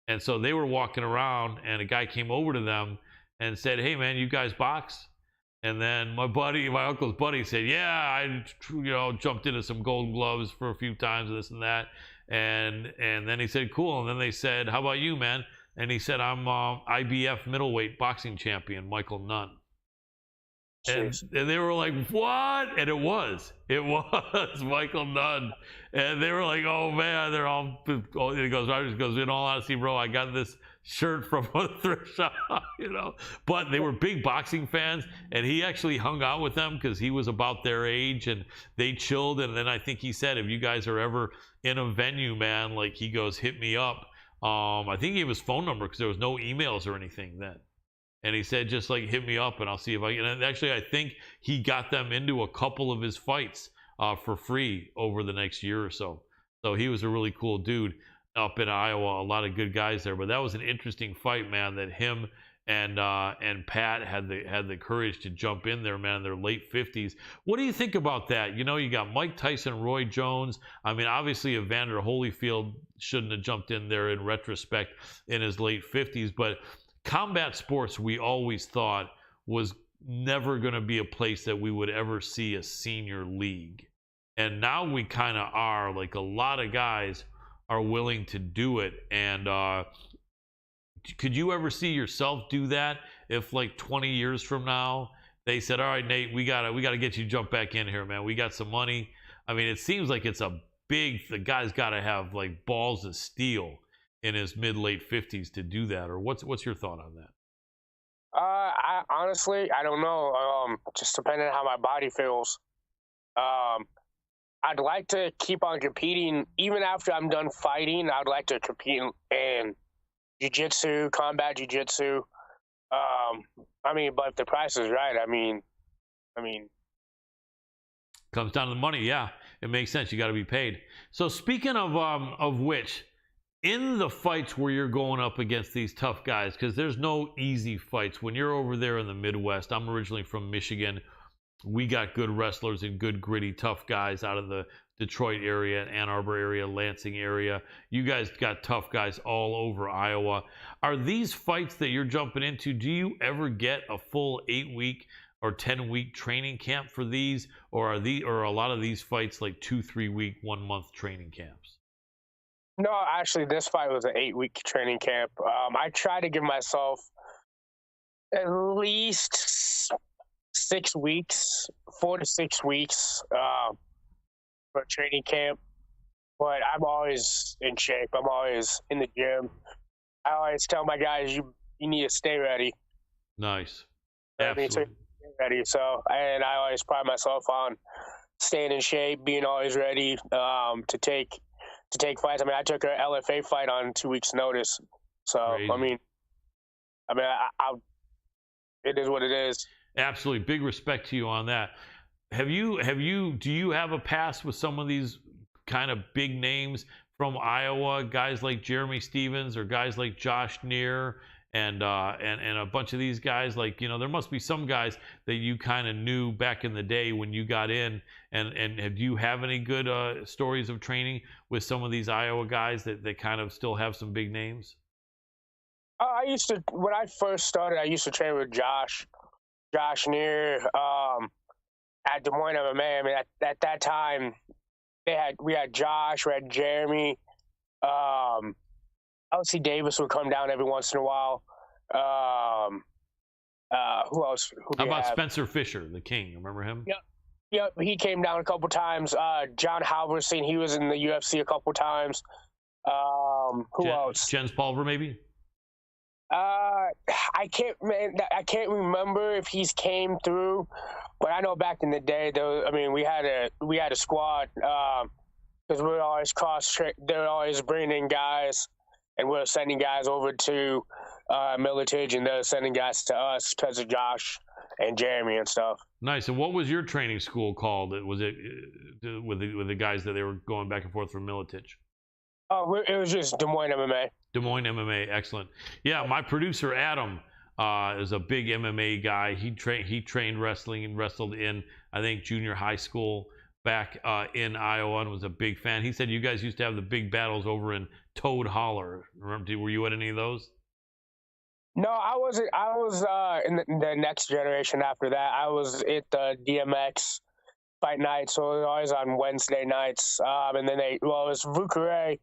And so they were walking around, and a guy came over to them and said, "Hey man, you guys box?" And then my uncle's buddy said, "Yeah, I jumped into some Golden Gloves for a few times, this and that." And then he said, "Cool." And then they said, "How about you, man?" And he said, "I'm IBF middleweight boxing champion, Michael Nunn." And they were like, "What?" And it was Michael Nunn. And they were like, "Oh man," he goes, "In all honesty, bro, I got this shirt from a thrift shop," But they were big boxing fans, and he actually hung out with them because he was about their age, and they chilled. And then I think he said, "If you guys are ever in a venue, man," like he goes, "hit me up." I think he gave his phone number because there was no emails or anything then. And he said, just like, hit me up and I'll see if I can. And actually, I think he got them into a couple of his fights for free over the next year or so. So he was a really cool dude up in Iowa. A lot of good guys there. But that was an interesting fight, man, that him and Pat had the courage to jump in there, man, in their late 50s. What do you think about that? You got Mike Tyson, Roy Jones. I mean, obviously, Evander Holyfield shouldn't have jumped in there in retrospect in his late 50s, but combat sports, we always thought, was never going to be a place that we would ever see a senior league. And now we kind of are. Like, a lot of guys are willing to do it. And could you ever see yourself do that if, like, 20 years from now they said, "All right, Nate, we gotta get you to jump back in here, man. We got some money." I mean, it seems like it's the guy's got to have like balls of steel in his late 50s to do that. Or what's your thought on that? I honestly, I don't know. Just depending on how my body feels. I'd like to keep on competing even after I'm done fighting. I'd like to compete in jiu-jitsu, combat jiu-jitsu. I mean, but if the price is right, I mean, Comes down to the money. Yeah, it makes sense. You got to be paid. So speaking of which, in the fights where you're going up against these tough guys, because there's no easy fights when you're over there in the Midwest. I'm originally from Michigan. We got good wrestlers and good gritty tough guys out of the Detroit area, Ann Arbor area, Lansing area. You guys got tough guys all over Iowa. Are these fights that you're jumping into, do you ever get a full 8-week or 10-week training camp for these, or are a lot of these fights like 2-3 week, 1 month training camps? No, actually, this fight was an 8-week training camp. I try to give myself at least 6 weeks, 4 to 6 weeks for training camp. But I'm always in shape. I'm always in the gym. I always tell my guys, you need to stay ready. Nice. Absolutely. Stay ready. So, and I always pride myself on staying in shape, being always ready to take fights. I mean, I took an LFA fight on 2 weeks' notice. So, crazy. I mean, it is what it is. Absolutely. Big respect to you on that. Do you have a pass with some of these kind of big names from Iowa, guys like Jeremy Stevens or guys like Josh Neer and a bunch of these guys? Like, you know, there must be some guys that you kind of knew back in the day when you got in, and do you have any good stories of training with some of these Iowa guys that kind of still have some big names? When I first started, I used to train with Josh Neer at Des Moines MMA. I mean, at that time, we had Josh, we had Jeremy, LC Davis would come down every once in a while. Who else? How about Spencer Fisher, the King? Remember him? Yep, he came down a couple times. John Halverson, he was in the UFC a couple times. Who else? Jens Pulver, maybe? I can't remember if he's came through, but I know back in the day, though. I mean, we had a squad because we were always they were always bringing in guys, and we were sending guys over to Militage, and they were sending guys to us because of Josh and Jeremy and stuff. Nice. And what was your training school called? Was it with the guys that they were going back and forth from Militage? Oh, it was just Des Moines MMA. Des Moines MMA, excellent. Yeah, my producer Adam is a big MMA guy. He trained wrestling and wrestled in, I think, junior high school back in Iowa, and was a big fan. He said you guys used to have the big battles over in Toad Holler. Remember? Were you at any of those? No, I wasn't. I was in the next generation after that. I was at the DMX fight night, so it was always on Wednesday nights. And then it was Vucare,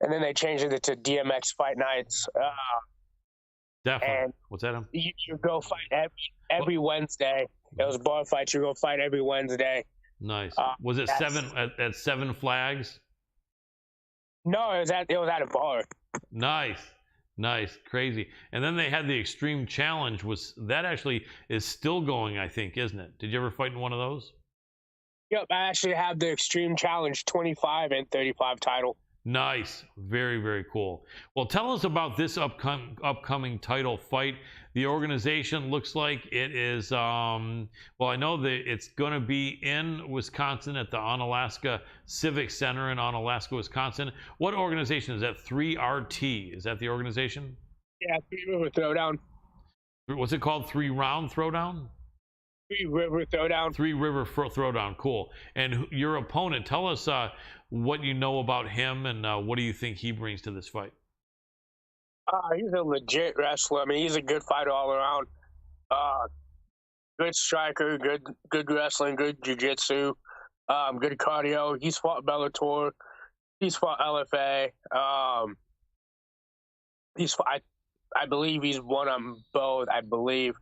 and then they changed it to DMX fight nights. Definitely. What's that? You go fight every Wednesday. It was bar fights. You go fight every Wednesday. Nice. Was it at Seven Flags? No, it was at a bar. Nice, crazy. And then they had the Extreme Challenge. That actually is still going, I think, isn't it? Did you ever fight in one of those? Yep, I actually have the Extreme Challenge 25 and 35 title. Nice. Very, very cool. Well, tell us about this upcoming title fight. The organization looks like it is, well, I know that it's going to be in Wisconsin at the Onalaska Civic Center in Onalaska, Wisconsin. What organization is that? 3RT. Is that the organization? Yeah, 3 River Throwdown. What's it called? 3 Round Throwdown? 3 River Throwdown. 3 River Throwdown. Cool. And your opponent, tell us what you know about him, and what do you think he brings to this fight? He's a legit wrestler. I mean, he's a good fighter all around. Good striker, good wrestling, good jiu-jitsu, good cardio. He's fought Bellator. He's fought LFA. I believe he's won them both, I believe.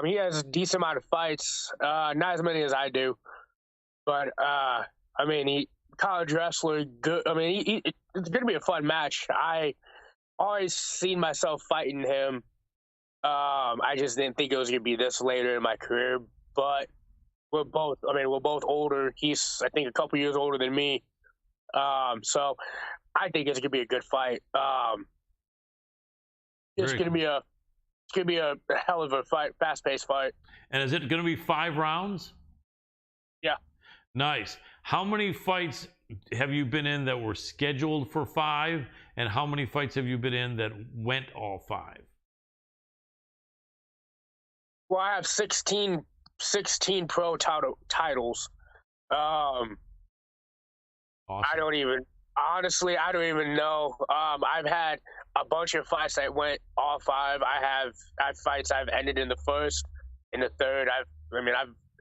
He has a decent amount of fights, not as many as I do. But, I mean, college wrestler, good. I mean, it's going to be a fun match. I always seen myself fighting him. I just didn't think it was going to be this later in my career. But we're both older. He's, I think, a couple years older than me. So I think it's going to be a good fight. It's Very gonna cool. be a hell of a fight, fast-paced fight. And is it going to be 5 rounds? Yeah. Nice. How many fights have you been in that were scheduled for 5, and how many fights have you been in that went all 5? Well, I have 16 pro titles. Awesome. I don't even know. I've had a bunch of fights that went all 5. I have fights I've ended in the first, in the third. I've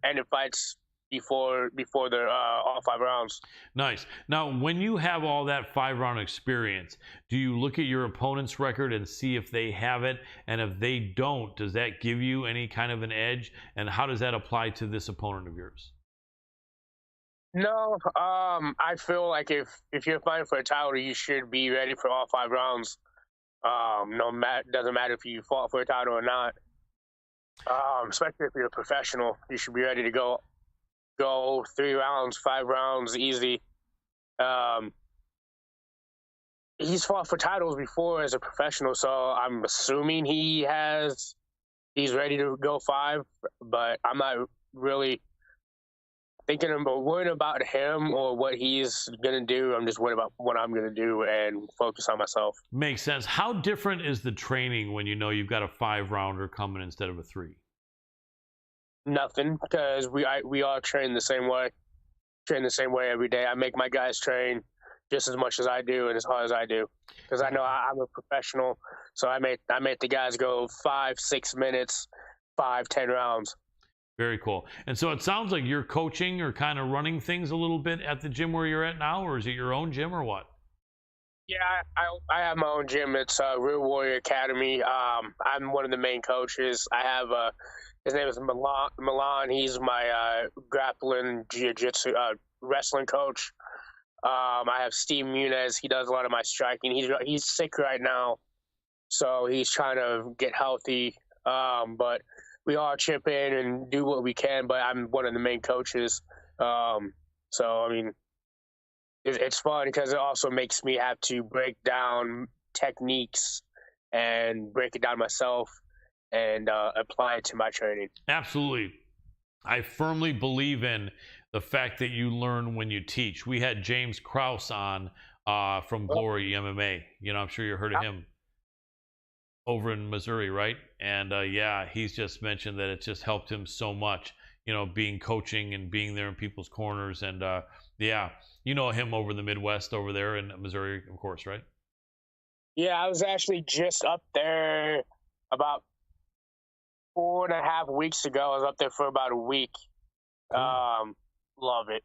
ended fights before the all 5 rounds. Nice. Now, when you have all that 5-round experience, do you look at your opponent's record and see if they have it? And if they don't, does that give you any kind of an edge? And how does that apply to this opponent of yours? No, I feel like if you're fighting for a title, you should be ready for all 5 rounds. Doesn't matter if you fought for a title or not. Especially if you're a professional, you should be ready to go 3 rounds, 5 rounds, easy. He's fought for titles before as a professional, so I'm assuming he's ready to go 5. But I'm not really worrying about him or what he's gonna do. I'm just worried about what I'm gonna do and focus on myself. Makes sense. How different is the training when you know you've got a 5-rounder coming instead of a 3? Nothing, because we all train the same way. Train the same way every day. I make my guys train just as much as I do and as hard as I do, because I know I'm a professional. So I make the guys go 5-6 minutes, 5-10 rounds. Very cool. And so it sounds like you're coaching or kind of running things a little bit at the gym where you're at now, or is it your own gym or what? Yeah, I have my own gym. It's Real Warrior Academy. I'm one of the main coaches. I have his name is Milan. He's my grappling, jiu-jitsu, wrestling coach. I have Steve Muniz. He does a lot of my striking. He's sick right now, so he's trying to get healthy. But we all chip in and do what we can. But I'm one of the main coaches. So I mean, it's fun because it also makes me have to break down techniques and break it down myself and apply it to my training. Absolutely. I firmly believe in the fact that you learn when you teach. We had James Krause on from Glory MMA. I'm sure you heard of him over in Missouri, right? And yeah, he's just mentioned that it just helped him so much, being coaching and being there in people's corners. And yeah, you know him over the Midwest over there in Missouri, of course, right? Yeah, I was actually just up there about 4.5 weeks ago. I was up there for about a week. Loved it.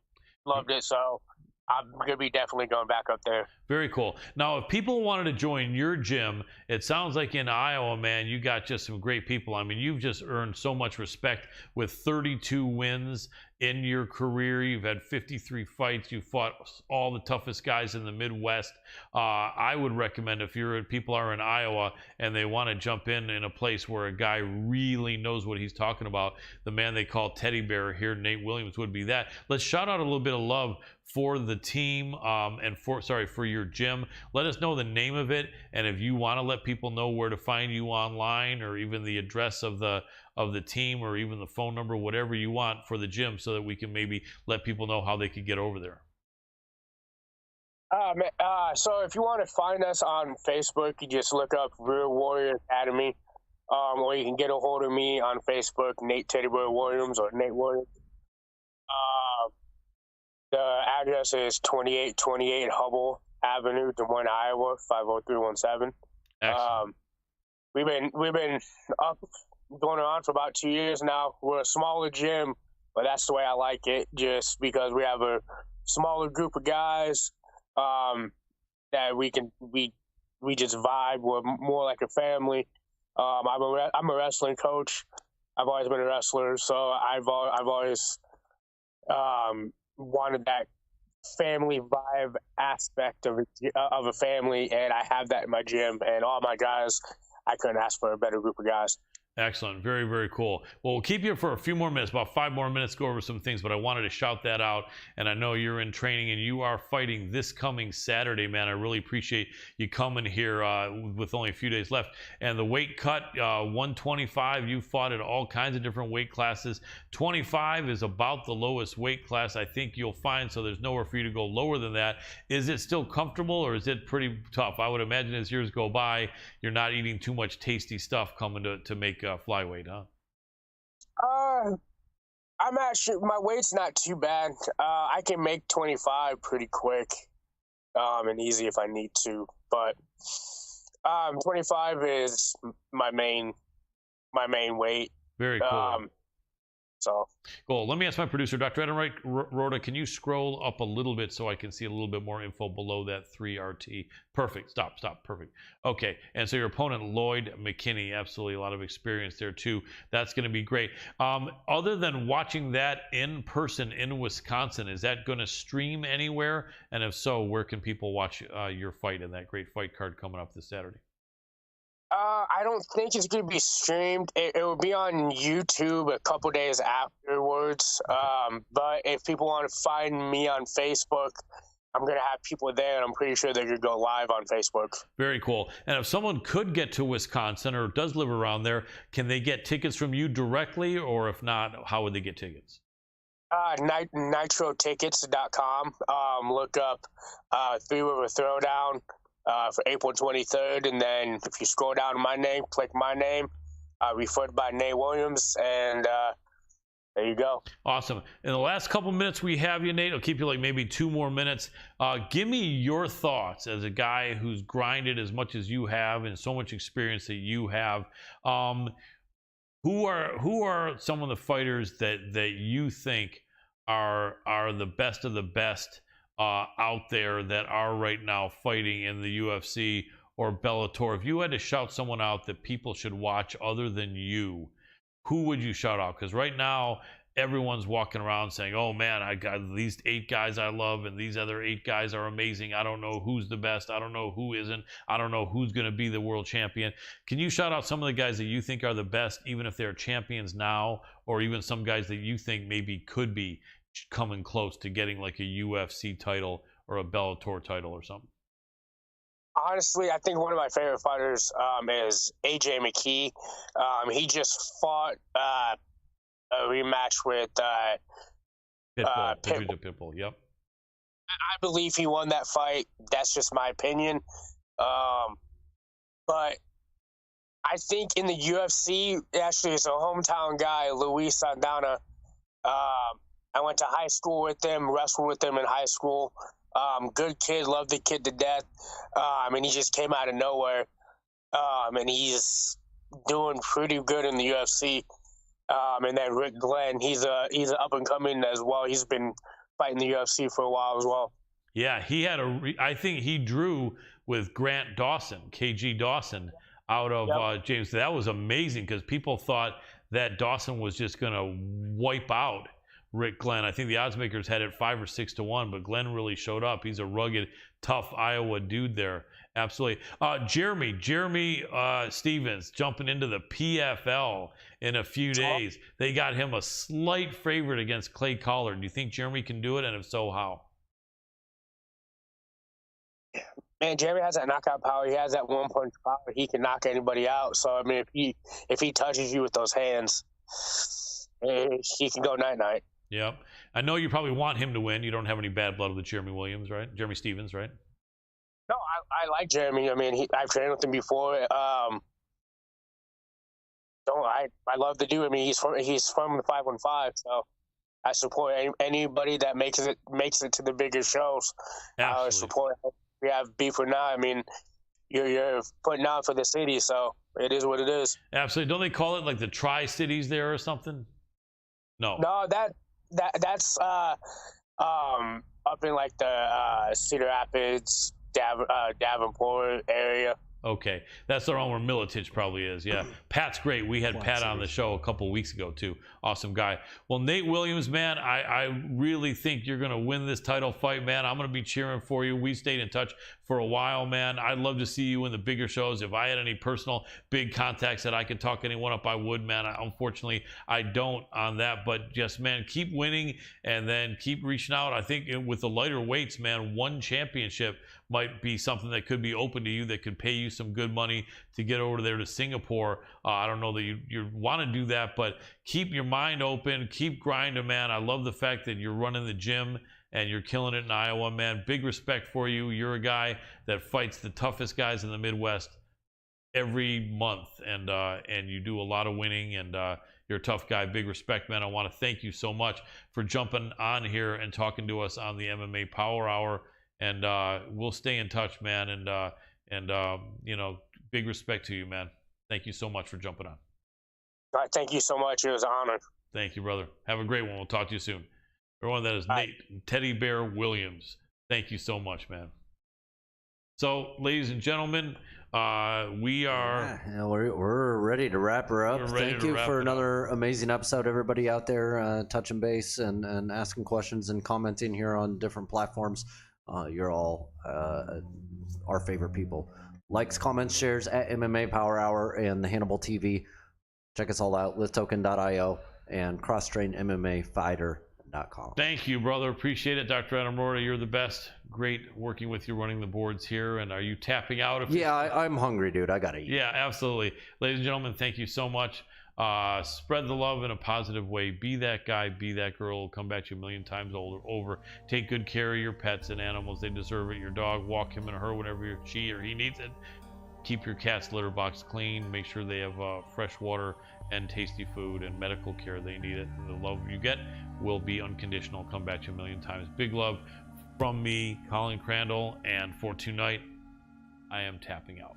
So I'm gonna be definitely going back up there. Very cool. Now, if people wanted to join your gym, it sounds like in Iowa, man, you got just some great people. I mean, you've just earned so much respect with 32 wins in your career. You've had 53 fights. You fought all the toughest guys in the Midwest. I would recommend if people are in Iowa and they want to jump in a place where a guy really knows what he's talking about, the man they call Teddy Bear here, Nate Williams, would be that. Let's shout out a little bit of love for the team and for your gym. Let us know the name of it, and if you want to let people know where to find you online, or even the address of the team, or even the phone number, whatever you want for the gym, so that we can maybe let people know how they could get over there. So if you want to find us on Facebook, you just look up Real Warrior Academy, or you can get a hold of me on Facebook, Nate Teddy Bear Williams or Nate Williams. The address is 2828 Hubble Avenue, Des Moines, Iowa, 50317. We've been up going on for about 2 years now. We're a smaller gym, but that's the way I like it, just because we have a smaller group of guys that we just vibe. We're more like a family. I'm a wrestling coach. I've always been a wrestler, so I've always wanted that family vibe aspect of a family, and I have that in my gym. And all my guys, I couldn't ask for a better group of guys. Excellent. Very, very cool. Well, we'll keep you for a few more minutes, about 5 more minutes, go over some things, but I wanted to shout that out. And I know you're in training and you are fighting this coming Saturday, man. I really appreciate you coming here with only a few days left. And the weight cut, 125, you fought at all kinds of different weight classes. 25 is about the lowest weight class I think you'll find, so there's nowhere for you to go lower than that. Is it still comfortable or is it pretty tough? I would imagine as years go by, you're not eating too much tasty stuff coming to make flyweight, huh? I'm actually, my weight's not too bad. I can make 25 pretty quick and easy if I need to, but 25 is my main weight. Very cool. So cool. Let me ask my producer, Dr. Adam Roorda, can you scroll up a little bit so I can see a little bit more info below that 3RT? Perfect. Stop. Perfect. Okay. And so your opponent, Lloyd McKinney, absolutely a lot of experience there too. That's going to be great. Other than watching that in person in Wisconsin, is that going to stream anywhere? And if so, where can people watch your fight in that great fight card coming up this Saturday? I don't think it's going to be streamed. It will be on YouTube a couple days afterwards. But if people want to find me on Facebook, I'm going to have people there, and I'm pretty sure they're going to go live on Facebook. Very cool. And if someone could get to Wisconsin or does live around there, can they get tickets from you directly? Or if not, how would they get tickets? NitroTickets.com. Look up Three River Throwdown. For April 23rd, and then if you scroll down to my name, click my name, referred by Nate Williams, and there you go. Awesome. In the last couple minutes we have you, Nate, I'll keep you like maybe 2 more minutes. Give me your thoughts as a guy who's grinded as much as you have and so much experience that you have. Who are some of the fighters that you think are the best of the best out there that are right now fighting in the UFC or Bellator? If you had to shout someone out that people should watch other than you, who would you shout out? Because right now everyone's walking around saying, oh man, I got these 8 guys I love and these other 8 guys are amazing. I don't know who's the best. I don't know who isn't. I don't know who's going to be the world champion. Can you shout out some of the guys that you think are the best, even if they're champions now, or even some guys that you think maybe could be coming close to getting like a UFC title or a Bellator title or something? Honestly, I think one of my favorite fighters is AJ McKee. He just fought a rematch with Pitbull. Yep. I believe he won that fight. That's just my opinion. But I think in the UFC, actually, it's a hometown guy, Luis Saldana. I went to high school with him, wrestled with him in high school. Good kid, loved the kid to death. And he just came out of nowhere. And he's doing pretty good in the UFC. And then Rick Glenn, he's an up and coming as well. He's been fighting the UFC for a while as well. Yeah, he had I think he drew with Grant Dawson, KG Dawson, out of James. That was amazing because people thought that Dawson was just going to wipe out Rick Glenn. I think the odds makers had it 5 or 6 to 1, but Glenn really showed up. He's a rugged, tough Iowa dude there. Absolutely. Jeremy Stevens jumping into the PFL in a few days. They got him a slight favorite against Clay Collard. Do you think Jeremy can do it? And if so, how? Man, Jeremy has that knockout power. He has that one-punch power. He can knock anybody out. So, I mean, if he touches you with those hands, he can go night-night. Yep. I know you probably want him to win. You don't have any bad blood with Jeremy Stevens, right? No, I like Jeremy. I mean, I've trained with him before. I love the dude. I mean, he's from the 515, so I support anybody that makes it to the bigger shows. I support. We have beef or not. I mean, you're putting out for the city, so it is what it is. Absolutely. Don't they call it like the Tri-Cities there or something? No, that's up in like the Cedar Rapids, Davenport area. Okay, that's the one where Militich probably is. Yeah, Pat's great. We had Pat on the show a couple weeks ago too. Awesome guy. Well, Nate Williams, man, I really think you're going to win this title fight, man. I'm going to be cheering for you. We stayed in touch for a while, man. I'd love to see you in the bigger shows. If I had any personal big contacts that I could talk anyone up, I would, man. Unfortunately, I don't on that. But just, man, keep winning and then keep reaching out. I think with the lighter weights, man, one championship might be something that could be open to you, that could pay you some good money to get over there to Singapore. I don't know that you want to do that, but keep your mind open, keep grinding, man. I love the fact that you're running the gym and you're killing it in Iowa, man. Big respect for you. You're a guy that fights the toughest guys in the Midwest every month, and you do a lot of winning, and you're a tough guy. Big respect, man. I want to thank you so much for jumping on here and talking to us on the MMA Power Hour, and we'll stay in touch, man, and you know, big respect to you, man. Thank you so much for jumping on. All right, thank you so much. It was an honor. Thank you, brother. Have a great one. We'll talk to you soon. Everyone, that is Nate Teddy Bear Williams. Thank you so much, man. So, ladies and gentlemen, we are... Yeah, we're ready to wrap her up. Thank you for another amazing episode, everybody out there touching base and asking questions and commenting here on different platforms. You're all our favorite people. Likes, comments, shares at MMA Power Hour and the Hannibal TV. Check us all out, lifttoken.io and crosstrainmmafighter.com. Thank you, brother. Appreciate it. Dr. Adam Roorda, you're the best. Great working with you, running the boards here. And are you tapping out? Yeah, I'm hungry, dude. I gotta eat. Yeah, absolutely. Ladies and gentlemen, thank you so much. Spread the love in a positive way. Be that guy, be that girl. It'll come back to you a million times over. Take good care of your pets and animals. They deserve it. Your dog, walk him and her whenever she or he needs it. Keep your cat's litter box clean. Make sure they have fresh water and tasty food and medical care. They need it. And the love you get will be unconditional. Come back to you a million times. Big love from me, Colin Crandall, and for tonight, I am tapping out.